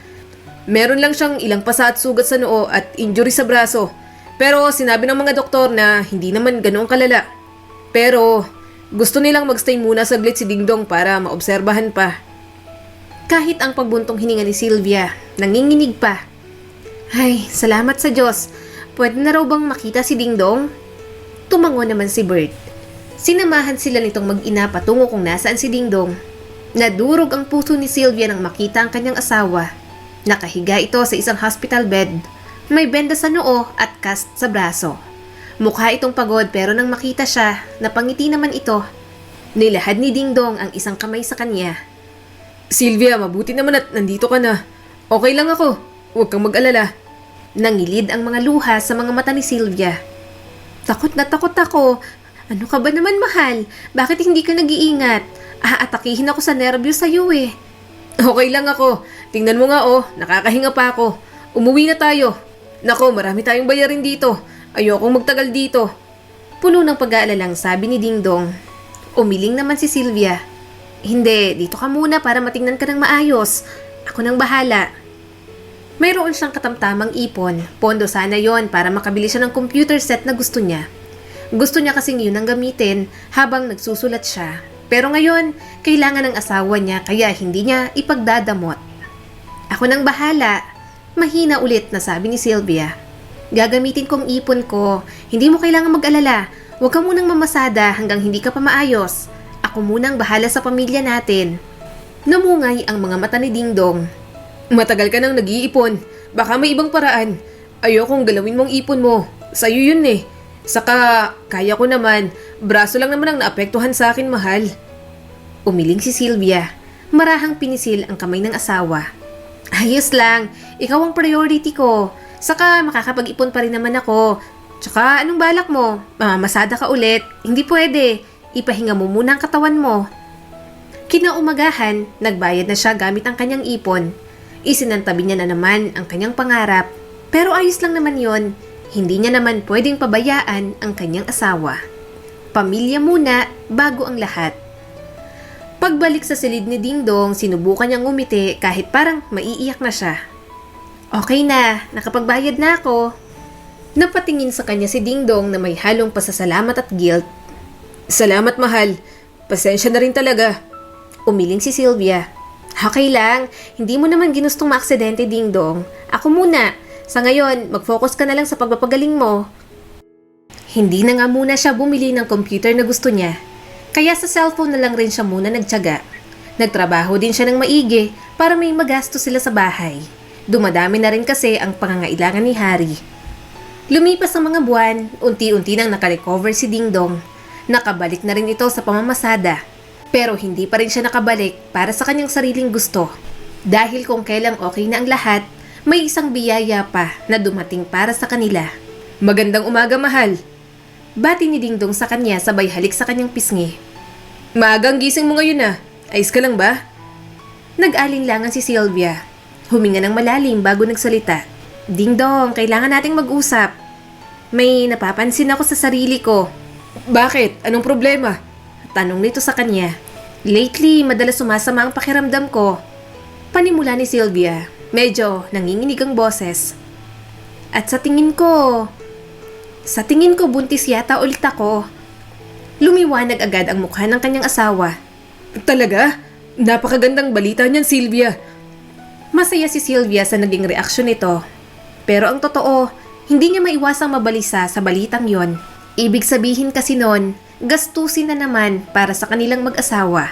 Meron lang siyang ilang pasa at sugat sa noo at injury sa braso. Pero sinabi ng mga doktor na hindi naman ganoong kalala. Pero gusto nilang magstay muna saglit si Ding Dong para maobserbahan pa. Kahit ang pagbuntong hininga ni Sylvia, nanginginig pa. Ay, salamat sa Diyos. Pwede na raw bang makita si Ding Dong? Tumango naman si Bert. Sinamahan sila nitong mag-ina patungo kung nasaan si Ding Dong. Nadurog ang puso ni Sylvia nang makita ang kanyang asawa. Nakahiga ito sa isang hospital bed. May benda sa noo at cast sa braso. Mukha itong pagod pero nang makita siya, napangiti naman ito. Nilahad ni Ding Dong ang isang kamay sa kanya. Sylvia, mabuti naman at nandito ka na. Okay lang ako. Huwag kang mag-alala. Nangilid ang mga luha sa mga mata ni Sylvia. Takot na takot ako. Ano ka ba naman, mahal? Bakit hindi ka nag-iingat? Aatakihin ako sa nervyos sa'yo eh. Okay lang ako. Tingnan mo nga nakakahinga pa ako. Umuwi na tayo. Nako, marami tayong bayarin dito. Ayokong magtagal dito. Puno ng pag-aalalang sabi ni Ding Dong. Umiling naman si Sylvia. Hindi, dito ka muna para matingnan ka ng maayos. Ako nang bahala. Mayroon siyang katamtamang ipon. Pondo sana yon para makabili siya ng computer set na gusto niya. Gusto niya kasing yun ang gamitin habang nagsusulat siya. Pero ngayon, kailangan ng asawa niya kaya hindi niya ipagdadamot. Ako nang bahala. Mahina ulit na sabi ni Sylvia. Gagamitin kong ipon ko. Hindi mo kailangan mag-alala. Huwag ka munang mamasada hanggang hindi ka pa maayos. Ako munang bahala sa pamilya natin. Namungay ang mga mata ni Ding Dong. Matagal ka nang nag-iipon. Baka may ibang paraan. Ayokong galawin mong ipon mo. Sa'yo yun eh. Saka, kaya ko naman. Braso lang naman ang naapektuhan sa akin, mahal. Umiling si Sylvia. Marahang pinisil ang kamay ng asawa. Ayos lang. Ikaw ang priority ko. Saka makakapag-ipon pa rin naman ako. Tsaka anong balak mo? Mamamasada ka ulit. Hindi pwede. Ipahinga mo muna ang katawan mo. Kinaumagahan, nagbayad na siya gamit ang kanyang ipon. Isinantabi niya na naman ang kanyang pangarap. Pero ayos lang naman yon. Hindi niya naman pwedeng pabayaan ang kanyang asawa. Pamilya muna bago ang lahat. Pagbalik sa silid ni Ding Dong, sinubukan niyang ngumiti kahit parang maiiyak na siya. Okay na, nakapagbayad na ako. Napatingin sa kanya si Ding Dong na may halong pasasalamat at guilt. Salamat, mahal. Pasensya na rin talaga. Umiling si Sylvia. Okay lang, hindi mo naman ginustong maaksidente, Ding Dong. Ako muna. Sa ngayon, mag-focus ka na lang sa pagpapagaling mo. Hindi na nga muna siya bumili ng computer na gusto niya. Kaya sa cellphone na lang rin siya muna nagtiyaga. Nagtrabaho din siya ng maigi para may magasto sila sa bahay. Dumadami na rin kasi ang pangangailangan ni Harry. Lumipas ang mga buwan, unti-unti nang nakarecover si Ding Dong. Nakabalik na rin ito sa pamamasada. Pero hindi pa rin siya nakabalik para sa kanyang sariling gusto. Dahil kung kailang okay na ang lahat, may isang biyaya pa na dumating para sa kanila. Magandang umaga, mahal. Bati ni Ding Dong sa kanya sabay halik sa kanyang pisngi. Maagang gising mo ngayon Ayos ka lang ba? Nag-alinlangan si Sylvia. Huminga ng malalim bago nagsalita. Ding Dong, kailangan nating mag-usap. May napapansin ako sa sarili ko. Bakit? Anong problema? Tanong nito sa kanya. Lately, madalas sumasama ang pakiramdam ko. Panimula ni Sylvia. Medyo nanginginig ang boses. At sa tingin ko, Sa tingin ko buntis yata ulit ako. Lumiwanag agad ang mukha ng kanyang asawa. Talaga? Napakagandang balita niyan, Sylvia. Masaya si Sylvia sa naging reaksyon nito. Pero ang totoo, hindi niya maiwasang mabalisa sa balitang yon. Ibig sabihin kasi nun, gastusin na naman para sa kanilang mag-asawa.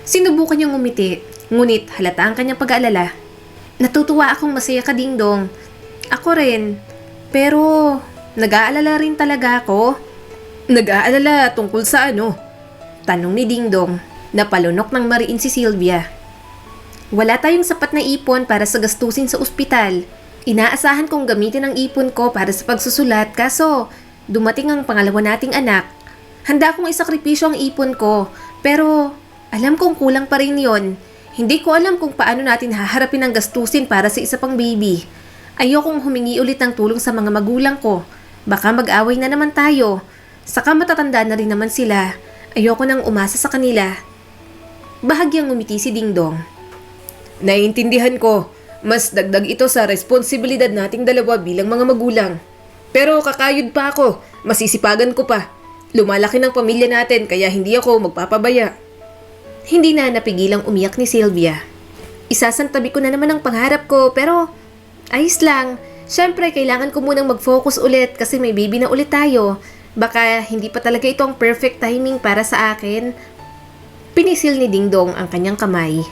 Sinubukan niyang ngumiti, ngunit halata ang kanyang pag-aalala. Natutuwa akong masaya ka, Dingdong. Ako rin. Pero, nag-aalala rin talaga ako. Nag-aalala tungkol sa ano? Tanong ni Dingdong. Napalunok ng mariin si Sylvia. Wala tayong sapat na ipon para sa gastusin sa ospital. Inaasahan kong gamitin ang ipon ko para sa pagsusulat kaso dumating ang pangalawa nating anak. Handa akong isakripisyo ang ipon ko pero alam kong kulang pa rin yon. Hindi ko alam kung paano natin haharapin ang gastusin para sa isa pang baby. Ayokong humingi ulit ng tulong sa mga magulang ko. Baka mag-away na naman tayo. Saka matatanda na rin naman sila. Ayoko nang umasa sa kanila. Bahagyang ngumiti si Dingdong. Naiintindihan ko. Mas dagdag ito sa responsibilidad nating dalawa bilang mga magulang. Pero kakayod pa ako. Masisipagan ko pa. Lumalaki ng pamilya natin kaya hindi ako magpapabaya. Hindi na napigilang umiyak ni Sylvia. Isasantabi ko na naman ang pangarap ko pero ayos lang. Siyempre kailangan ko munang mag-focus ulit kasi may baby na ulit tayo. Baka hindi pa talaga ito ang perfect timing para sa akin. Pinisil ni Dingdong ang kanyang kamay.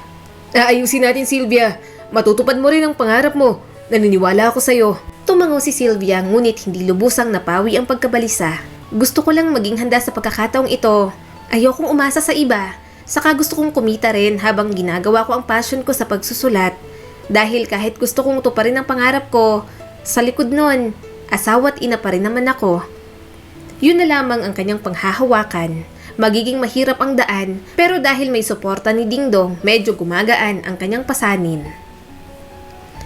Aayusin natin, Sylvia. Matutupad mo rin ang pangarap mo. Naniniwala ako sa'yo. Tumango si Sylvia ngunit hindi lubusang napawi ang pagkabalisa. Gusto ko lang maging handa sa pagkakataong ito. Ayokong umasa sa iba. Saka gusto kong kumita rin habang ginagawa ko ang passion ko sa pagsusulat. Dahil kahit gusto kong tuparin ang pangarap ko, sa likod nun, asawa't ina pa rin naman ako. Yun na lamang ang kanyang panghahawakan. Magiging mahirap ang daan, pero dahil may suporta ni Dingdong, medyo gumagaan ang kanyang pasanin.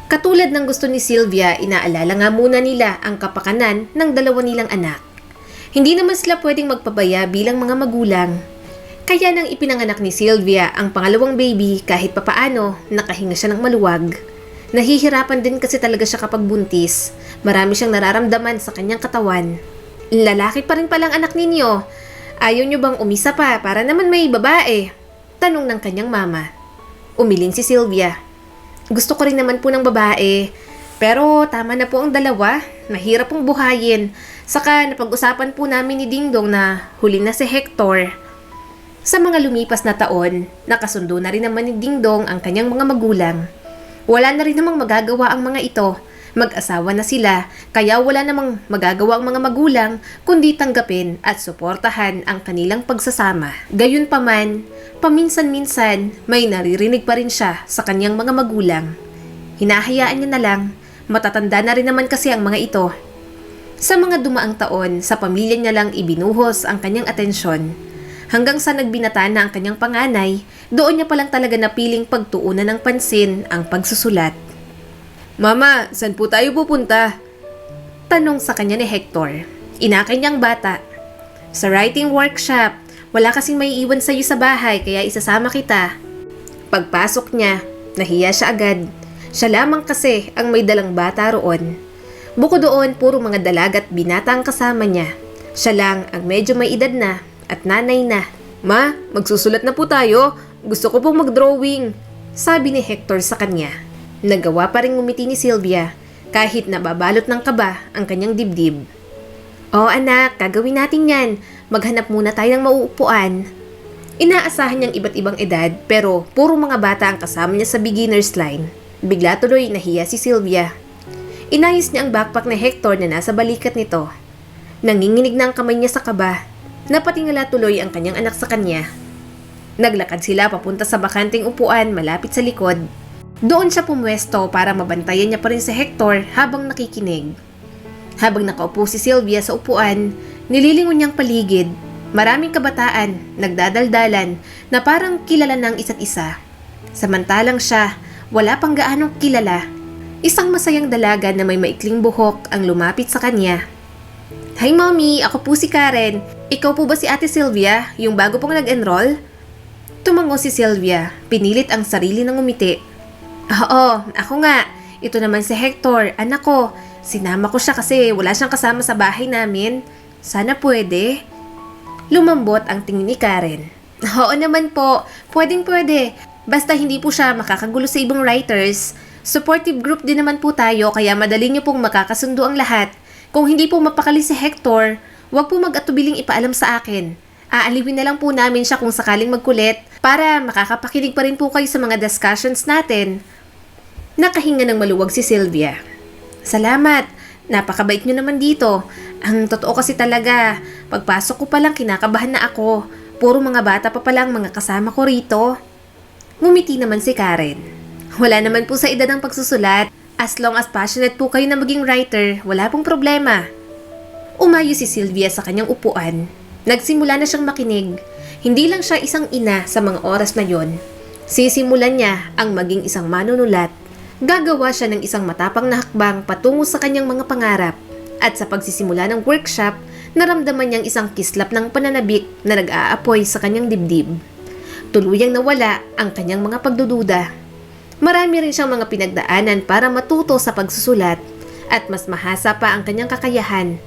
Katulad ng gusto ni Sylvia, inaalala nga muna nila ang kapakanan ng dalawa nilang anak. Hindi naman sila pwedeng magpabaya bilang mga magulang. Kaya nang ipinanganak ni Sylvia ang pangalawang baby kahit papaano, nakahinga siya ng maluwag. Nahihirapan din kasi talaga siya kapag buntis. Marami siyang nararamdaman sa kanyang katawan. Lalaki pa rin palang anak ninyo. Ayaw nyo bang umisa pa para naman may babae? Tanong ng kanyang mama. Umiling si Sylvia. Gusto ko rin naman po ng babae. Pero tama na po ang dalawa. Mahirap pong buhayin. Saka napag-usapan po namin ni Dingdong na huli na si Hector. Sa mga lumipas na taon, nakasundo na rin naman ni Dingdong ang kanyang mga magulang. Wala na rin namang magagawa ang mga ito. Mag-asawa na sila, kaya wala namang magagawa ang mga magulang kundi tanggapin at suportahan ang kanilang pagsasama. Gayunpaman, paminsan-minsan may naririnig pa rin siya sa kanyang mga magulang. Hinahayaan niya na lang, matatanda na rin naman kasi ang mga ito. Sa mga dumaang taon, sa pamilya niya lang ibinuhos ang kanyang atensyon. Hanggang sa nagbinata na ang kanyang panganay, doon niya palang talaga napiling pagtuunan ng pansin ang pagsusulat. Mama, saan po tayo pupunta? Tanong sa kanya ni Hector. Inakay niyang bata. Sa writing workshop, wala kasing may iwan sa'yo sa bahay kaya isasama kita. Pagpasok niya, nahiya siya agad. Siya lamang kasi ang may dalang bata roon. Bukod doon, puro mga dalaga at binata ang kasama niya. Siya lang ang medyo may edad na at nanay na. Ma, magsusulat na po tayo. Gusto ko pong mag-drawing. Sabi ni Hector sa kanya. Nagawa pa rin ngumiti ni Sylvia kahit nababalot ng kaba ang kanyang dibdib. O anak, gagawin natin yan. Maghanap muna tayo ng mauupuan. Inaasahan niyang iba't ibang edad pero puro mga bata ang kasama niya sa beginner's line. Bigla tuloy nahiya si Sylvia. Inayos niya ang backpack ni Hector na nasa balikat nito. Nanginginig na ang kamay niya sa kaba. Napatingala tuloy ang kanyang anak sa kanya. Naglakad sila papunta sa bakanting upuan malapit sa likod. Doon siya pumwesto para mabantayan niya pa rin si Hector habang nakikinig. Habang nakaupo si Sylvia sa upuan, nililingon niyang paligid. Maraming kabataan, nagdadaldalan na parang kilala ng isa't isa. Samantalang siya, wala pang gaanong kilala. Isang masayang dalaga na may maikling buhok ang lumapit sa kanya. Hi mommy, ako po si Karen. Ikaw po ba si Ate Sylvia, yung bago pong nag-enroll? Tumango si Sylvia, pinilit ang sarili ng umiti. Oo, ako nga. Ito naman si Hector, anak ko. Sinama ko siya kasi wala siyang kasama sa bahay namin. Sana pwede. Lumambot ang tingin ni Karen. Oo naman po, pwedeng-pwede. Basta hindi po siya makakagulo sa ibang writers. Supportive group din naman po tayo kaya madali niyo pong makakasundo ang lahat. Kung hindi po mapakali si Hector, huwag po mag-atubiling ipaalam sa akin. Aaliwin na lang po namin siya kung sakaling magkulit para makakapakinig pa rin po kayo sa mga discussions natin. Nakahinga ng maluwag si Sylvia. Salamat. Napakabait nyo naman dito. Ang totoo kasi talaga, pagpasok ko palang kinakabahan na ako. Puro mga bata pa palang mga kasama ko rito. Ngumiti naman si Karen. Wala naman po sa edad ng pagsusulat. As long as passionate po kayo na maging writer, wala pong problema. Umayo si Sylvia sa kanyang upuan. Nagsimula na siyang makinig. Hindi lang siya isang ina sa mga oras na yon. Sisimulan niya ang maging isang manunulat. Gagawa siya ng isang matapang na hakbang patungo sa kanyang mga pangarap. At sa pagsisimula ng workshop, naramdaman niyang isang kislap ng pananabik na nag-aapoy sa kanyang dibdib. Tuluyang nawala ang kanyang mga pagdududa. Marami rin siyang mga pinagdaanan para matuto sa pagsusulat at mas mahasa pa ang kanyang kakayahan.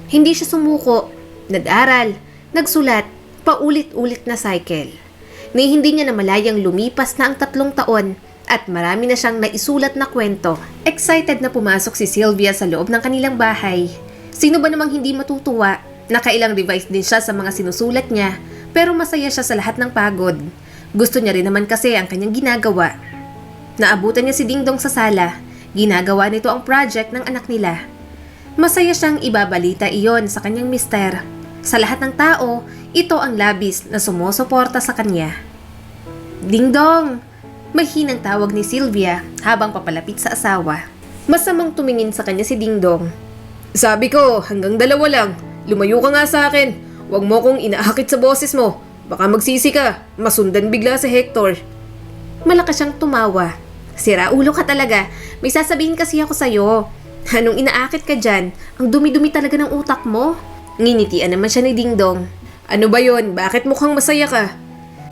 Hindi siya sumuko, nag-aral, nagsulat, paulit-ulit na cycle. Ni hindi niya namalayang lumipas na ang 3 taon at marami na siyang naisulat na kwento. Excited na pumasok si Sylvia sa loob ng kanilang bahay. Sino ba namang hindi matutuwa? Nakailang revise din siya sa mga sinusulat niya, pero masaya siya sa lahat ng pagod. Gusto niya rin naman kasi ang kanyang ginagawa. Naabutan niya si Dingdong sa sala. Ginagawa nito ang project ng anak nila. Masaya siyang ibabalita iyon sa kanyang mister. Sa lahat ng tao, ito ang labis na sumusuporta sa kanya. Dingdong! May hinang tawag ni Sylvia habang papalapit sa asawa. Masamang tumingin sa kanya si Dingdong. Sabi ko, hanggang 2 lang. Lumayo ka nga sa akin. Huwag mo kong inaakit sa boses mo. Baka magsisi ka. Masundan bigla si Hector. Malakas siyang tumawa. Sira ulo ka talaga. May sasabihin kasi ako sa'yo. Anong inaakit ka dyan? Ang dumi-dumi talaga ng utak mo. Nginitian naman siya ni Dingdong. Ano ba yon? Bakit mukhang masaya ka?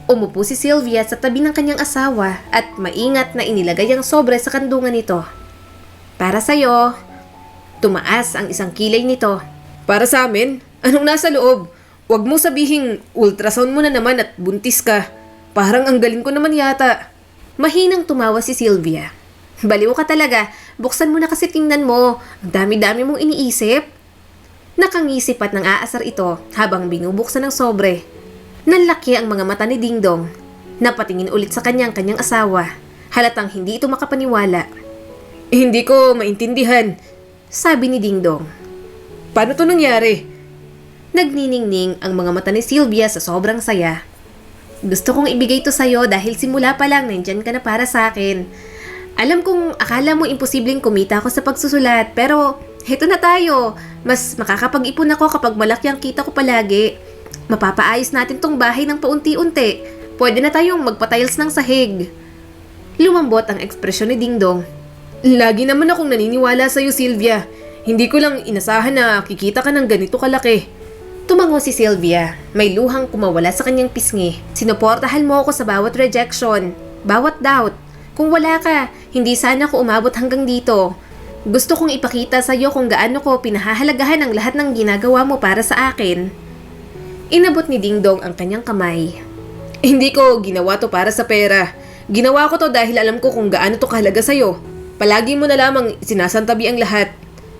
Umupo si Sylvia sa tabi ng kanyang asawa at maingat na inilagay ang sobre sa kandungan nito. Para sa'yo. Tumaas ang isang kilay nito. Para sa amin? Anong nasa loob? Huwag mo sabihing ultrasound mo na naman at buntis ka. Parang ang galing ko naman yata. Mahinang tumawa si Sylvia. Baliw ka talaga. Buksan mo na kasi tingnan mo. Ang dami-dami mong iniisip. Nakangisip at nang aasar ito habang binubuksan ng sobre. Nanlaki ang mga mata ni Dingdong. Napatingin ulit sa kanyang asawa. Halatang hindi ito makapaniwala. Hindi ko maintindihan. Sabi ni Dingdong. Paano to nangyari? Nagniningning ang mga mata ni Sylvia sa sobrang saya. Gusto kong ibigay to sa'yo dahil simula pa lang nandyan ka na para sa akin. Alam kong akala mo imposibleng kumita ako sa pagsusulat pero heto na tayo. Mas makakapag-ipon ako kapag malaki ang kita ko palagi. Mapapaayos natin tong bahay ng paunti-unti. Pwede na tayong magpa-tiles ng sahig. Lumambot ang ekspresyon ni Dingdong. Lagi naman akong naniniwala sa'yo, Sylvia. Hindi ko lang inasahan na kikita ka ng ganito kalaki. Tumango si Sylvia. May luhang kumawala sa kanyang pisngi. Sinuportahan mo ako sa bawat rejection, bawat doubt. Kung wala ka, hindi sana ako umabot hanggang dito. Gusto kong ipakita sa iyo kung gaano ko pinahahalagahan ang lahat ng ginagawa mo para sa akin. Inabot ni Dingdong ang kanyang kamay. Hindi ko ginawa to para sa pera. Ginawa ko to dahil alam ko kung gaano to kahalaga sa'yo. Palagi mo na lamang sinasantabi ang lahat.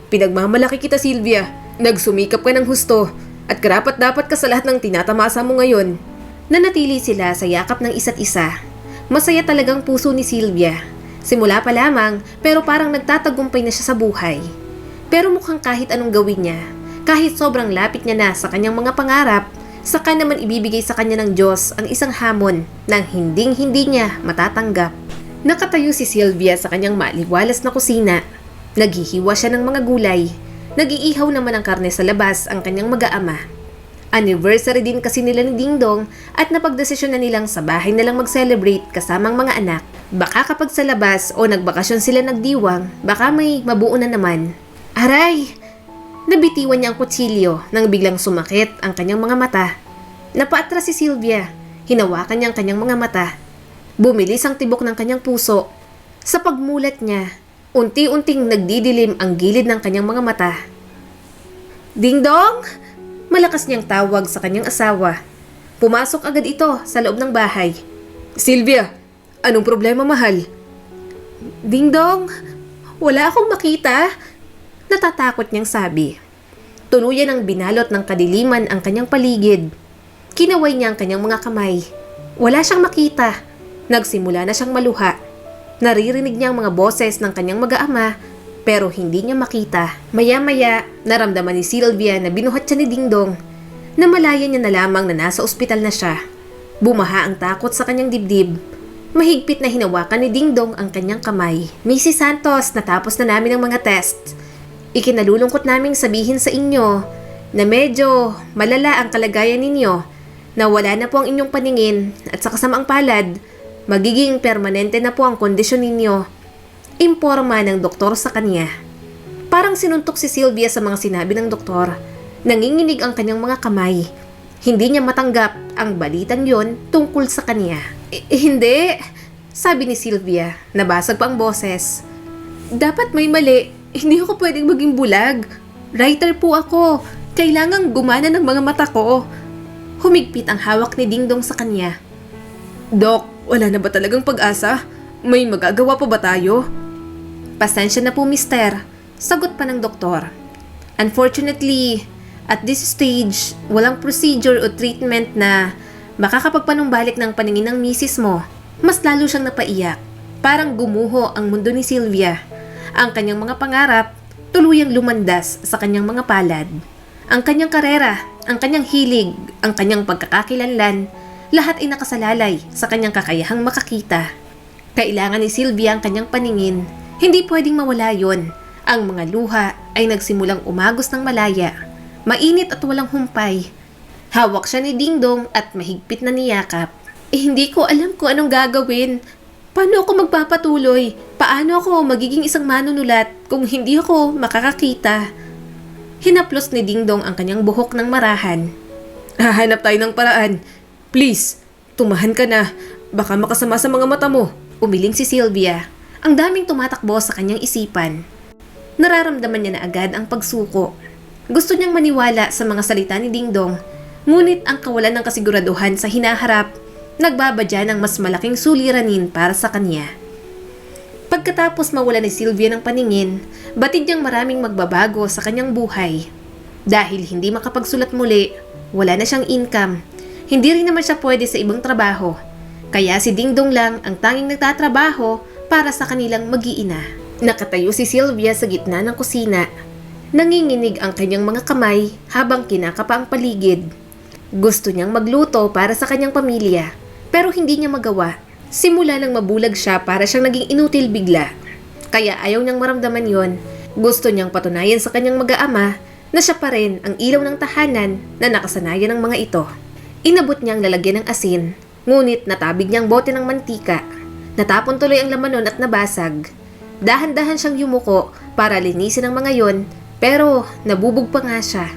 Pinagmamalaki kita, Sylvia. Nagsumikap ka ng husto. At karapat-dapat ka sa lahat ng tinatamasa mo ngayon. Nanatili sila sa yakap ng isa't isa. Masaya talagang puso ni Sylvia. Simula pa lamang, pero parang nagtatagumpay na siya sa buhay. Pero mukhang kahit anong gawin niya, kahit sobrang lapit niya na sa kanyang mga pangarap, saka naman ibibigay sa kanya ng Diyos ang isang hamon nang hinding-hindi niya matatanggap. Nakatayo si Sylvia sa kanyang maliwalas na kusina. Naghihiwa siya ng mga gulay. Nag-iihaw naman ng karne sa labas ang kanyang mag-aama. Anniversary din kasi nila ni Dingdong at napagdesisyon na nilang sa bahay na lang mag-celebrate kasamang mga anak. Baka kapag sa labas o nagbakasyon sila nagdiwang, baka may mabuo na naman. Aray! Nabitiwan niya ang kutsilyo nang biglang sumakit ang kanyang mga mata. Napaatras si Sylvia. Hinawakan niya ang kanyang mga mata. Bumilis ang tibok ng kanyang puso. Sa pagmulat niya, Unti-unting nagdidilim ang gilid ng kanyang mga mata. Ding-dong! Malakas niyang tawag sa kanyang asawa. Pumasok agad ito sa loob ng bahay. Sylvia, anong problema, mahal? Ding-dong! Wala akong makita! Natatakot niyang sabi. Tuluyan ang binalot ng kadiliman ang kanyang paligid. Kinaway niya ang kanyang mga kamay. Wala siyang makita. Nagsimula na siyang maluha. Naririnig niya ang mga boses ng kanyang mag-aama pero hindi niya makita. Maya-maya, naramdaman ni Sylvia na binuhat siya ni Dingdong. Namalayan niya na lamang na nasa ospital na siya. Bumaha ang takot sa kanyang dibdib. Mahigpit na hinawakan ni Dingdong ang kanyang kamay. Mrs. Santos, natapos na namin ang mga test. Ikinalulungkot naming sabihin sa inyo na medyo malala ang kalagayan ninyo, na wala na po ang inyong paningin at sa kasamaang palad, magiging permanente na po ang kondisyon ninyo. Imporma ng doktor sa kanya. Parang sinuntok si Sylvia sa mga sinabi ng doktor. Nanginginig ang kanyang mga kamay. Hindi niya matanggap ang balitang yon tungkol sa kanya. Hindi, sabi ni Sylvia. Nabasag pa ang boses. Dapat may mali. Hindi ako pwedeng maging bulag. Writer po ako. Kailangang gumana ng mga mata ko. Humigpit ang hawak ni Dingdong sa kanya. Dok, wala na ba talagang pag-asa? May magagawa pa ba tayo? Pasensya na po, mister. Sagot pa ng doktor. Unfortunately, at this stage, walang procedure o treatment na makakapagpanumbalik ng paningin ng misis mo. Mas lalo siyang napaiyak. Parang gumuho ang mundo ni Sylvia. Ang kanyang mga pangarap, tuluyang lumandas sa kanyang mga palad. Ang kanyang karera, ang kanyang hilig, ang kanyang pagkakakilanlan, lahat ay nakasalalay sa kanyang kakayahang makakita. Kailangan ni Sylvia ang kanyang paningin. Hindi pwedeng mawala yon. Ang mga luha ay nagsimulang umagos ng malaya. Mainit at walang humpay. Hawak siya ni Dingdong at mahigpit na niyakap. Hindi ko alam kung anong gagawin. Paano ako magpapatuloy? Paano ako magiging isang manunulat kung hindi ako makakakita? Hinaplos ni Dingdong ang kanyang buhok ng marahan. Hahanap tayo ng paraan. Please, tumahan ka na. Baka makasama sa mga mata mo. Umiling si Sylvia. Ang daming tumatakbo sa kanyang isipan. Nararamdaman niya na agad ang pagsuko. Gusto niyang maniwala sa mga salita ni Dingdong, ngunit ang kawalan ng kasiguraduhan sa hinaharap, nagbabadya ng mas malaking suliranin para sa kanya. Pagkatapos mawala ni Sylvia ng paningin, batid niyang maraming magbabago sa kanyang buhay. Dahil hindi makapagsulat muli, wala na siyang income. Hindi rin naman siya pwede sa ibang trabaho. Kaya si Dingdong lang ang tanging nagtatrabaho para sa kanilang mag-iina. Nakatayo si Sylvia sa gitna ng kusina. Nanginginig ang kanyang mga kamay habang kinakapa ang paligid. Gusto niyang magluto para sa kanyang pamilya, pero hindi niya magawa. Simula nang mabulag siya, para siyang naging inutil bigla. Kaya ayaw niyang maramdaman yon. Gusto niyang patunayan sa kanyang mag-aama na siya pa rin ang ilaw ng tahanan na nakasanayan ng mga ito. Inabot niyang lalagyan ng asin, ngunit natabig niyang bote ng mantika. Natapon tuloy ang laman nun at nabasag. Dahan-dahan siyang yumuko para linisin ang mga yon, pero nabubog pa nga siya.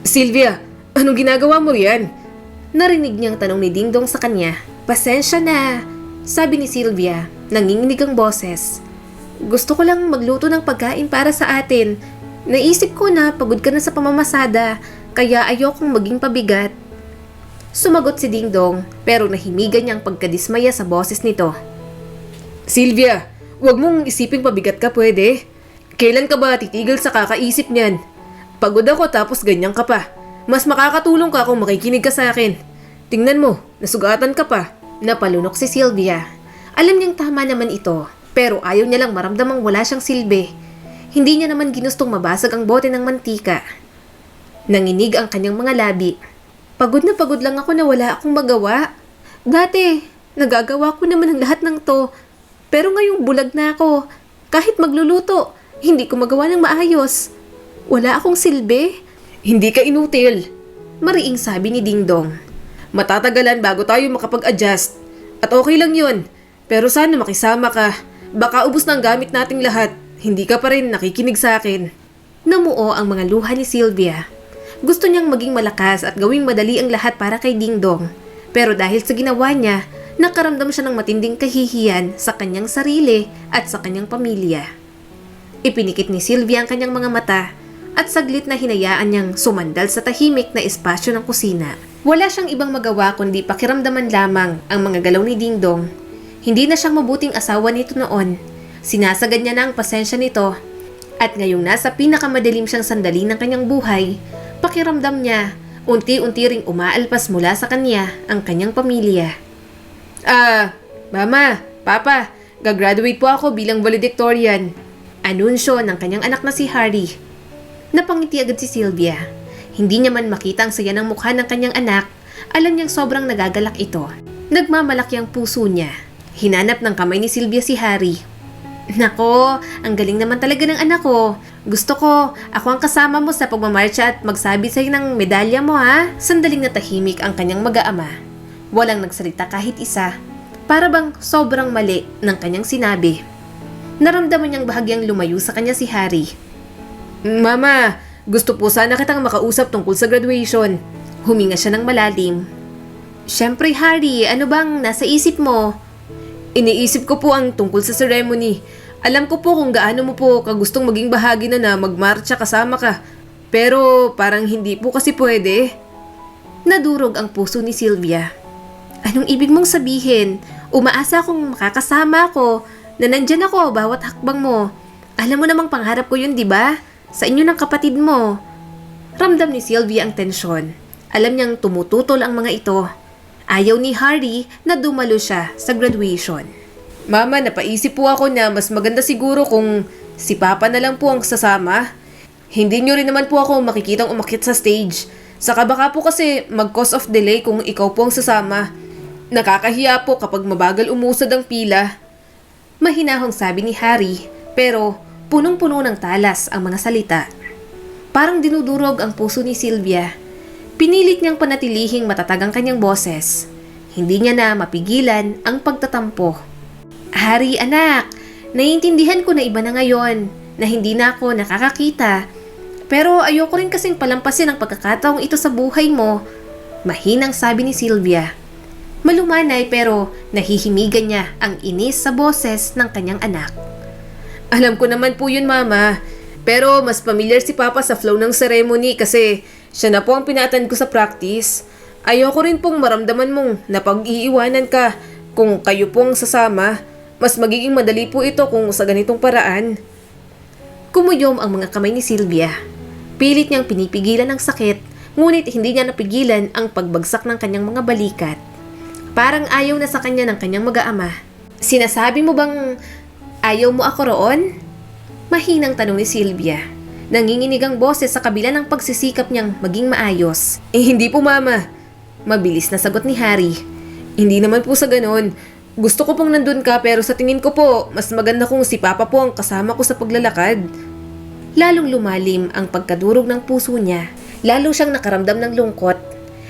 Sylvia, anong ginagawa mo riyan? Narinig niyang tanong ni Dingdong sa kanya. Pasensya na, sabi ni Sylvia, nanginginig ang boses. Gusto ko lang magluto ng pagkain para sa atin. Naisip ko na pagod ka na sa pamamasada, kaya ayokong maging pabigat. Sumagot si Dingdong, pero nahimigan niyang pagkadismaya sa boses nito. Sylvia, wag mong isiping pabigat ka, pwede? Kailan ka ba titigil sa kakaisip niyan? Pagod ako tapos ganyan ka pa. Mas makakatulong ka kung makikinig ka sa akin. Tingnan mo, nasugatan ka pa. Napalunok si Sylvia. Alam niyang tama naman ito, pero ayaw niya lang maramdamang wala siyang silbi. Hindi niya naman ginustong mabasag ang bote ng mantika. Nanginig ang kanyang mga labi. Pagod na pagod lang ako na wala akong magawa. Dati, nagagawa ko naman ang lahat ng to. Pero ngayong bulag na ako. Kahit magluluto, hindi ko magawa ng maayos. Wala akong silbi. Hindi ka inutil. Mariing sabi ni Dingdong. Matatagalan bago tayo makapag-adjust. At okay lang yun. Pero sana makisama ka. Baka ubos na ang gamit nating lahat. Hindi ka pa rin nakikinig sa akin. Namuo ang mga luha ni Sylvia. Gusto niyang maging malakas at gawing madali ang lahat para kay Dingdong. Pero dahil sa ginawa niya, nakaramdam siya ng matinding kahihiyan sa kanyang sarili at sa kanyang pamilya. Ipinikit ni Sylvia ang kanyang mga mata at saglit na hinayaan niyang sumandal sa tahimik na espasyo ng kusina. Wala siyang ibang magawa kundi pakiramdaman lamang ang mga galaw ni Dingdong. Hindi na siyang mabuting asawa nito noon. Sinasagad niya na ang pasensya nito. At ngayong nasa pinakamadilim siyang sandali ng kanyang buhay, pakiramdam niya, unti-unti ring umaalpas mula sa kanya ang kanyang pamilya. Mama, Papa, gagraduate po ako bilang valedictorian. Anunsyo ng kanyang anak na si Harry. Napangiti agad si Sylvia. Hindi niya man makita ang saya ng mukha ng kanyang anak, alam niyang sobrang nagagalak ito. Nagmamalaki ang puso niya. Hinanap ng kamay ni Sylvia si Harry. Nako, ang galing naman talaga ng anak ko. Gusto ko, ako ang kasama mo sa pagmamarcha at magsabi sa'yo ng medalya mo ha. Sandaling natahimik ang kanyang mag-aama. Walang nagsalita kahit isa. Para bang sobrang mali ng kanyang sinabi. Naramdaman niyang bahagyang lumayo sa kanya si Harry. Mama, gusto po sana kitang makausap tungkol sa graduation. Huminga siya ng malalim. Siyempre Harry, ano bang nasa isip mo? Iniisip ko po ang tungkol sa ceremony. Alam ko po kung gaano mo po kagustong maging bahagi na magmarcha kasama ka. Pero parang hindi po kasi pwede. Nadurog ang puso ni Sylvia. Anong ibig mong sabihin? Umaasa akong makakasama ako, na nandyan ako bawat hakbang mo. Alam mo namang pangarap ko yun, di ba? Sa inyo ng kapatid mo. Ramdam ni Sylvia ang tensyon. Alam niyang tumututol ang mga ito. Ayaw ni Harry na dumalo siya sa graduation. Mama, napaisip po ako na mas maganda siguro kung si Papa na lang po ang sasama. Hindi niyo rin naman po ako makikitang umakyat sa stage. Saka baka po kasi mag-cause of delay kung ikaw po ang sasama. Nakakahiya po kapag mabagal umusad ang pila. Mahinahong sabi ni Harry, pero punong-puno ng talas ang mga salita. Parang dinudurog ang puso ni Sylvia. Pinilit niyang panatilihing matatag ang kanyang boses. Hindi niya na mapigilan ang pagtatampo. Harry, anak, naiintindihan ko na iba na ngayon, na hindi na ako nakakakita. Pero ayoko rin kasing palampasin ang pagkakataong ito sa buhay mo. Mahinang sabi ni Sylvia. Malumanay pero nahihimigan niya ang inis sa boses ng kanyang anak. Alam ko naman po yun, Mama. Pero mas familiar si Papa sa flow ng ceremony kasi siya na po ang pinatan ko sa practice. Ayoko rin pong maramdaman mong napag-iiwanan ka kung kayo pong sasama. Mas magiging madali po ito kung sa ganitong paraan. Kumuyom ang mga kamay ni Sylvia. Pilit niyang pinipigilan ang sakit, ngunit hindi niya napigilan ang pagbagsak ng kanyang mga balikat. Parang ayaw na sa kanya ng kanyang mag-aama. Sinasabi mo bang ayaw mo ako roon? Mahinang tanong ni Sylvia. Nanginginig ang boses sa kabila ng pagsisikap niyang maging maayos. Hindi po, Mama. Mabilis na sagot ni Harry. Hindi naman po sa ganon. Gusto ko pong nandun ka pero sa tingin ko po, mas maganda kung si Papa po ang kasama ko sa paglalakad. Lalong lumalim ang pagkadurog ng puso niya. Lalo siyang nakaramdam ng lungkot.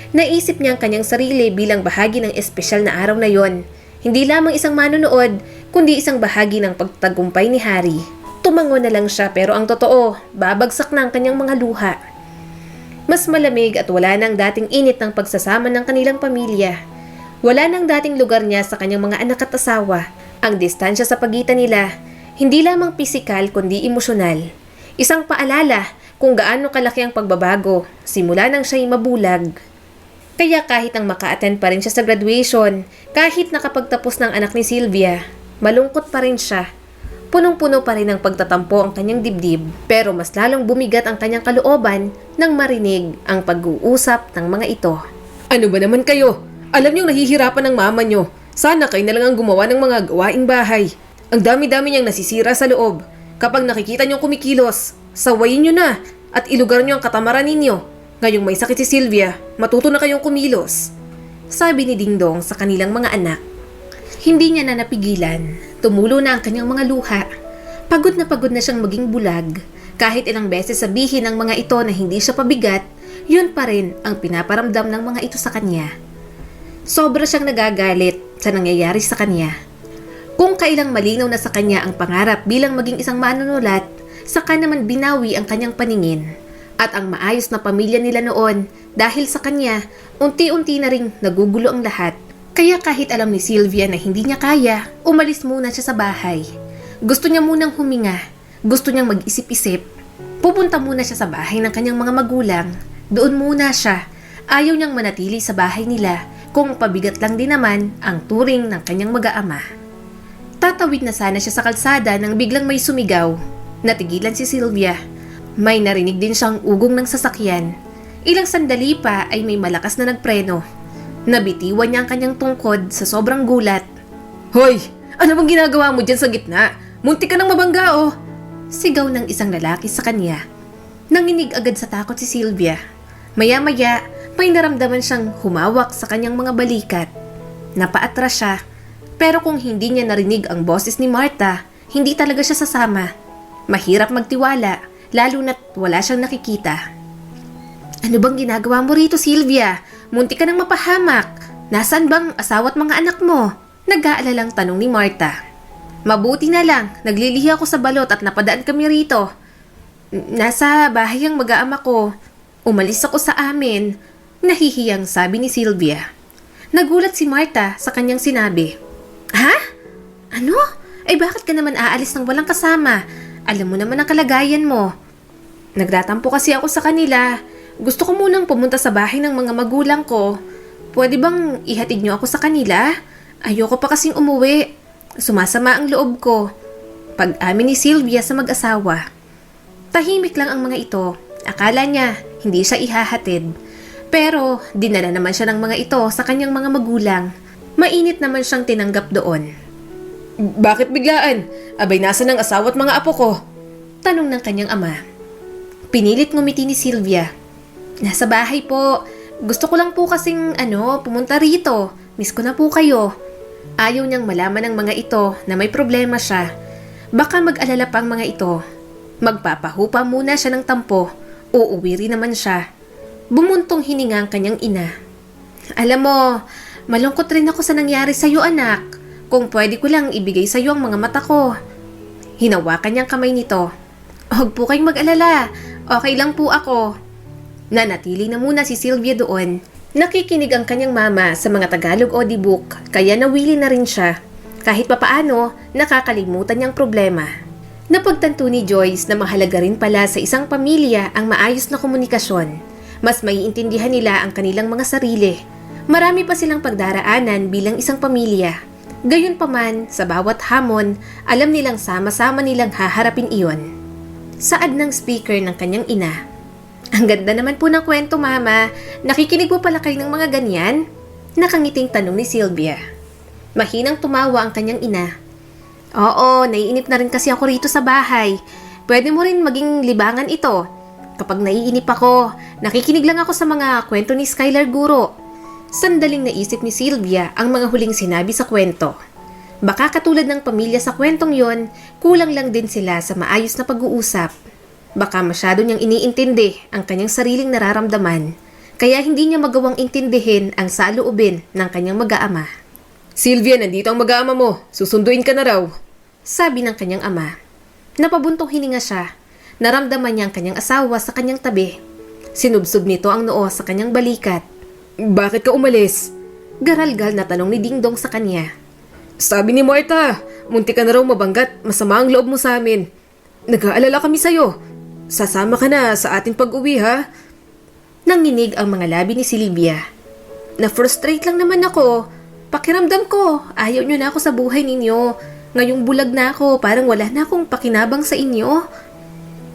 Naisip niya ang kanyang sarili bilang bahagi ng espesyal na araw na yon. Hindi lamang isang manonood, kundi isang bahagi ng pagtagumpay ni Harry. Tumango na lang siya pero ang totoo, babagsak na ang kanyang mga luha. Mas malamig at wala nang dating init ng pagsasama ng kanilang pamilya. Wala nang dating lugar niya sa kanyang mga anak at asawa. Ang distansya sa pagitan nila, hindi lamang pisikal kundi emosyonal. Isang paalala kung gaano kalaki ang pagbabago simula nang siya'y mabulag. Kaya kahit ang maka-attend pa rin siya sa graduation, kahit nakapagtapos ng anak ni Sylvia, malungkot pa rin siya. Punong-puno pa rin ang pagtatampo ang kanyang dibdib, pero mas lalong bumigat ang kanyang kalooban nang marinig ang pag-uusap ng mga ito. Ano ba naman kayo? Alam niyong nahihirapan ng mama niyo. Sana kayo na lang ang gumawa ng mga gawaing bahay. Ang dami-dami niyang nasisira sa loob. Kapag nakikita niyong kumikilos, sawayin niyo na at ilugar niyo ang katamaran ninyo. Ngayong may sakit si Sylvia, matuto na kayong kumilos. Sabi ni Dingdong sa kanilang mga anak. Hindi niya na napigilan. Tumulo na ang kanyang mga luha. Pagod na siyang maging bulag. Kahit ilang beses sabihin ng mga ito na hindi siya pabigat, yun pa rin ang pinaparamdam ng mga ito sa kanya. Sobra siyang nagagalit sa nangyayari sa kanya. Kung kailang malinaw na sa kanya ang pangarap bilang maging isang manunulat, saka naman binawi ang kanyang paningin. At ang maayos na pamilya nila noon, dahil sa kanya, unti-unti na ring nagugulo ang lahat. Kaya kahit alam ni Sylvia na hindi niya kaya, umalis muna siya sa bahay. Gusto niya munang huminga. Gusto niyang mag-isip-isip. Pupunta muna siya sa bahay ng kanyang mga magulang. Doon muna siya. Ayaw niyang manatili sa bahay nila kung pabigat lang din naman ang turing ng kanyang mag-aama. Tatawid na sana siya sa kalsada nang biglang may sumigaw. Natigilan si Sylvia. May narinig din siyang ugong ng sasakyan. Ilang sandali pa ay may malakas na nagpreno. Nabitiwan niya ang kanyang tungkod sa sobrang gulat. Hoy! Ano bang ginagawa mo dyan sa gitna? Muntik ka nang mabangga oh! Sigaw ng isang lalaki sa kanya. Nanginig agad sa takot si Sylvia. Maya-maya, may naramdaman siyang humawak sa kanyang mga balikat. Napaatras siya, pero kung hindi niya narinig ang boses ni Martha, hindi talaga siya sasama. Mahirap magtiwala, lalo na't wala siyang nakikita. Ano bang ginagawa mo rito, Sylvia? Muntik ka nang mapahamak. Nasaan bang asawa at mga anak mo? Nag-aalalang tanong ni Martha. Mabuti na lang, naglilihi ako sa balot at napadaan kami rito. Nasa bahay ang mag-aama ko. Umalis ako sa amin. Nahihiyang sabi ni Sylvia. Nagulat si Martha sa kanyang sinabi. Ha? Ano? Ay bakit ka naman aalis ng walang kasama? Alam mo naman ang kalagayan mo. Nagtatampo kasi ako sa kanila. Gusto ko munang pumunta sa bahay ng mga magulang ko. Pwede bang ihatid niyo ako sa kanila? Ayoko pa kasing umuwi. Sumasama ang loob ko. Pag-amin ni Sylvia sa mag-asawa. Tahimik lang ang mga ito. Akala niya hindi siya ihahatid. Pero dinala naman siya ng mga ito sa kanyang mga magulang. Mainit naman siyang tinanggap doon. Bakit biglaan? Abay nasa ng asawa at mga apo ko? Tanong ng kanyang ama. Pinilit ngumiti ni Sylvia. Nasa bahay po. Gusto ko lang po kasing pumunta rito. Miss ko na po kayo. Ayaw niyang malaman ng mga ito na may problema siya. Baka mag-alala pa ang mga ito. Magpapahupa muna siya ng tampo. Uuwi rin naman siya. Bumuntong hininga ang kanyang ina. Alam mo, malungkot rin ako sa nangyari sa'yo anak. Kung pwede ko lang ibigay sa'yo ang mga mata ko. Hinawakan niyang kamay nito. Huwag po kayong mag-alala. Okay lang po ako. Nanatili na muna si Sylvia doon. Nakikinig ang kanyang mama sa mga Tagalog audiobook kaya nawili na rin siya. Kahit papaano, nakakalimutan niyang problema. Napagtanto ni Joyce na mahalaga rin pala sa isang pamilya ang maayos na komunikasyon. Mas maiintindihan nila ang kanilang mga sarili. Marami pa silang pagdaraanan bilang isang pamilya. Gayunpaman, sa bawat hamon, alam nilang sama-sama nilang haharapin iyon. Saad ng speaker ng kanyang ina. Ang ganda naman po ng kwento, Mama. Nakikinig po pala kayo ng mga ganyan? Nakangiting tanong ni Sylvia. Mahinang tumawa ang kanyang ina. Oo, naiinip na rin kasi ako rito sa bahay. Pwede mo rin maging libangan ito. Kapag naiinip ako, nakikinig lang ako sa mga kwento ni Skylar Guro. Sandaling naisip ni Sylvia ang mga huling sinabi sa kwento. Baka katulad ng pamilya sa kwentong yon, kulang lang din sila sa maayos na pag-uusap. Baka masyado niyang iniintindi ang kanyang sariling nararamdaman, kaya hindi niya magawang intindihin ang saloobin ng kanyang mag-aama. Sylvia, nandito ang mag-aama mo. Susunduin ka na raw. Sabi ng kanyang ama. Napabuntong hininga siya. Naramdaman niya ang kanyang asawa sa kanyang tabi. Sinubsob nito ang noo sa kanyang balikat. Bakit ka umalis? Garalgal na tanong ni Dingdong sa kanya. Sabi ni Martha, muntik ka na raw mabanggat, masama ang loob mo sa amin. Nag-aalala kami sa'yo. Sasama ka na sa ating pag-uwi ha? Nanginig ang mga labi ni Sylvia. Na-frustrate lang naman ako. Pakiramdam ko, ayaw niyo na ako sa buhay ninyo. Ngayong bulag na ako, parang wala na akong pakinabang sa inyo.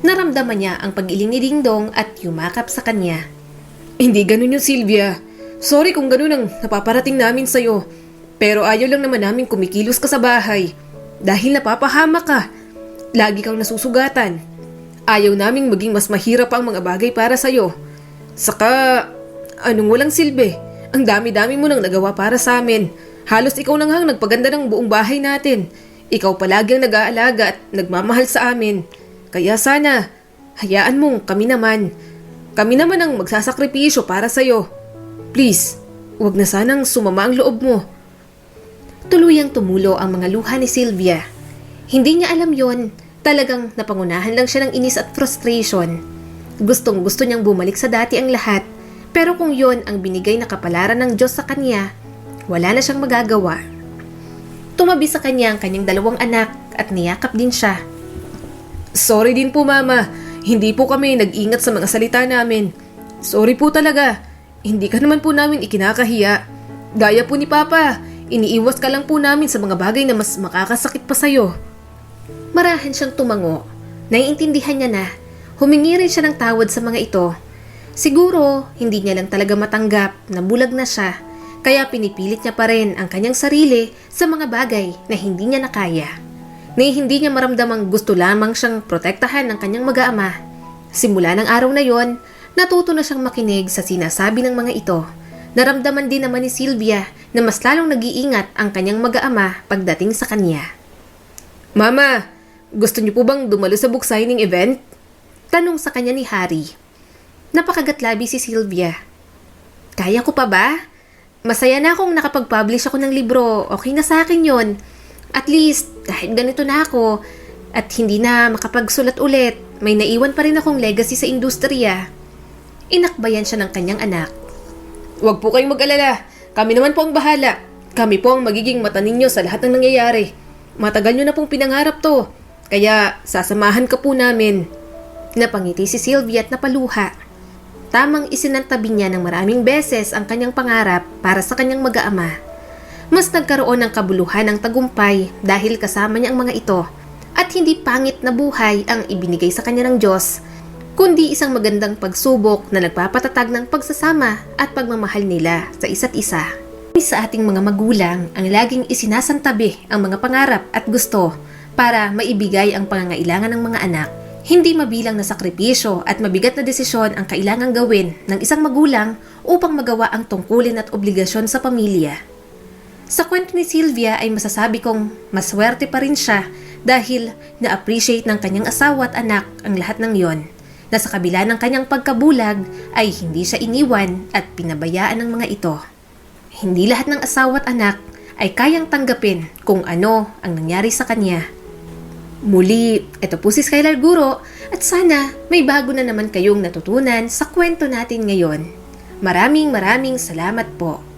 Naramdaman niya ang pag-iling ni Dingdong at yumakap sa kanya. Hindi ganun yung Sylvia. Sorry kung ganun ang napaparating namin sa'yo. Pero ayaw lang naman namin kumikilos ka sa bahay. Dahil napapahamak ka. Lagi kang nasusugatan. Ayaw naming maging mas mahirap ang mga bagay para sa'yo. Saka, anong walang silbi? Ang dami-dami mo nang nagawa para sa amin. Halos ikaw nang hang nagpaganda ng buong bahay natin. Ikaw palagi ang nag-aalaga at nagmamahal sa amin. Kaya sana, hayaan mong kami naman. Kami naman ang magsasakripisyo para sa'yo. Please, huwag na sanang sumama ang loob mo. Tuluyang tumulo ang mga luha ni Sylvia. Hindi niya alam yon. Talagang napangunahan lang siya ng inis at frustration. Gustong-gusto niyang bumalik sa dati ang lahat. Pero kung yon ang binigay na kapalaran ng Diyos sa kanya, wala na siyang magagawa. Tumabi sa kanya ang kanyang dalawang anak at niyakap din siya. Sorry din po, Mama. Hindi po kami nag-ingat sa mga salita namin. Sorry po talaga. Hindi ka naman po namin ikinakahiya. Gaya po ni Papa, iniiwas ka lang po namin sa mga bagay na mas makakasakit pa sa'yo. Marahan siyang tumango. Naiintindihan niya na. Humingi rin siya ng tawad sa mga ito. Siguro, hindi niya lang talaga matanggap na bulag na siya, kaya pinipilit niya pa rin ang kanyang sarili sa mga bagay na hindi niya nakaya. Na hindi niya maramdamang gusto lamang siyang protektahan ng kanyang mag-aama. Simula ng araw na yon, natuto na siyang makinig sa sinasabi ng mga ito. Naramdaman din naman ni Sylvia na mas lalong nag-iingat ang kanyang mag-aama pagdating sa kanya. Mama, gusto niyo po bang dumalo sa book signing event? Tanong sa kanya ni Harry. Napakagatlabi si Sylvia. Kaya ko pa ba? Masaya na akong nakapag-publish ako ng libro. Okay na sa akin yon. At least, kahit ganito na ako, at hindi na makapagsulat ulit, may naiwan pa rin akong legacy sa industriya. Inakbayan siya ng kanyang anak. Huwag po kayong mag-alala. Kami naman po ang bahala. Kami po ang magiging mata ninyo sa lahat ng nangyayari. Matagal nyo na pong pinangarap to. Kaya sasamahan ka po namin. Napangiti si Sylvia at napaluha. Tamang isinantabi niya ng maraming beses ang kanyang pangarap para sa kanyang mag-aama. Mas nagkaroon ng kabuluhan ng tagumpay dahil kasama niya ang mga ito at hindi pangit na buhay ang ibinigay sa kanya ng Diyos, kundi isang magandang pagsubok na nagpapatatag ng pagsasama at pagmamahal nila sa isa't isa. Sa ating mga magulang ang laging isinasantabi ang mga pangarap at gusto para maibigay ang pangangailangan ng mga anak. Hindi mabilang na sakripisyo at mabigat na desisyon ang kailangang gawin ng isang magulang upang magawa ang tungkulin at obligasyon sa pamilya. Sa kwento ni Sylvia ay masasabi kong maswerte pa rin siya dahil na-appreciate ng kanyang asawa at anak ang lahat ng yon, na sa kabila ng kanyang pagkabulag ay hindi siya iniwan at pinabayaan ng mga ito. Hindi lahat ng asawa at anak ay kayang tanggapin kung ano ang nangyari sa kanya. Muli, ito po si Skylar Guro at sana may bago na naman kayong natutunan sa kwento natin ngayon. Maraming salamat po.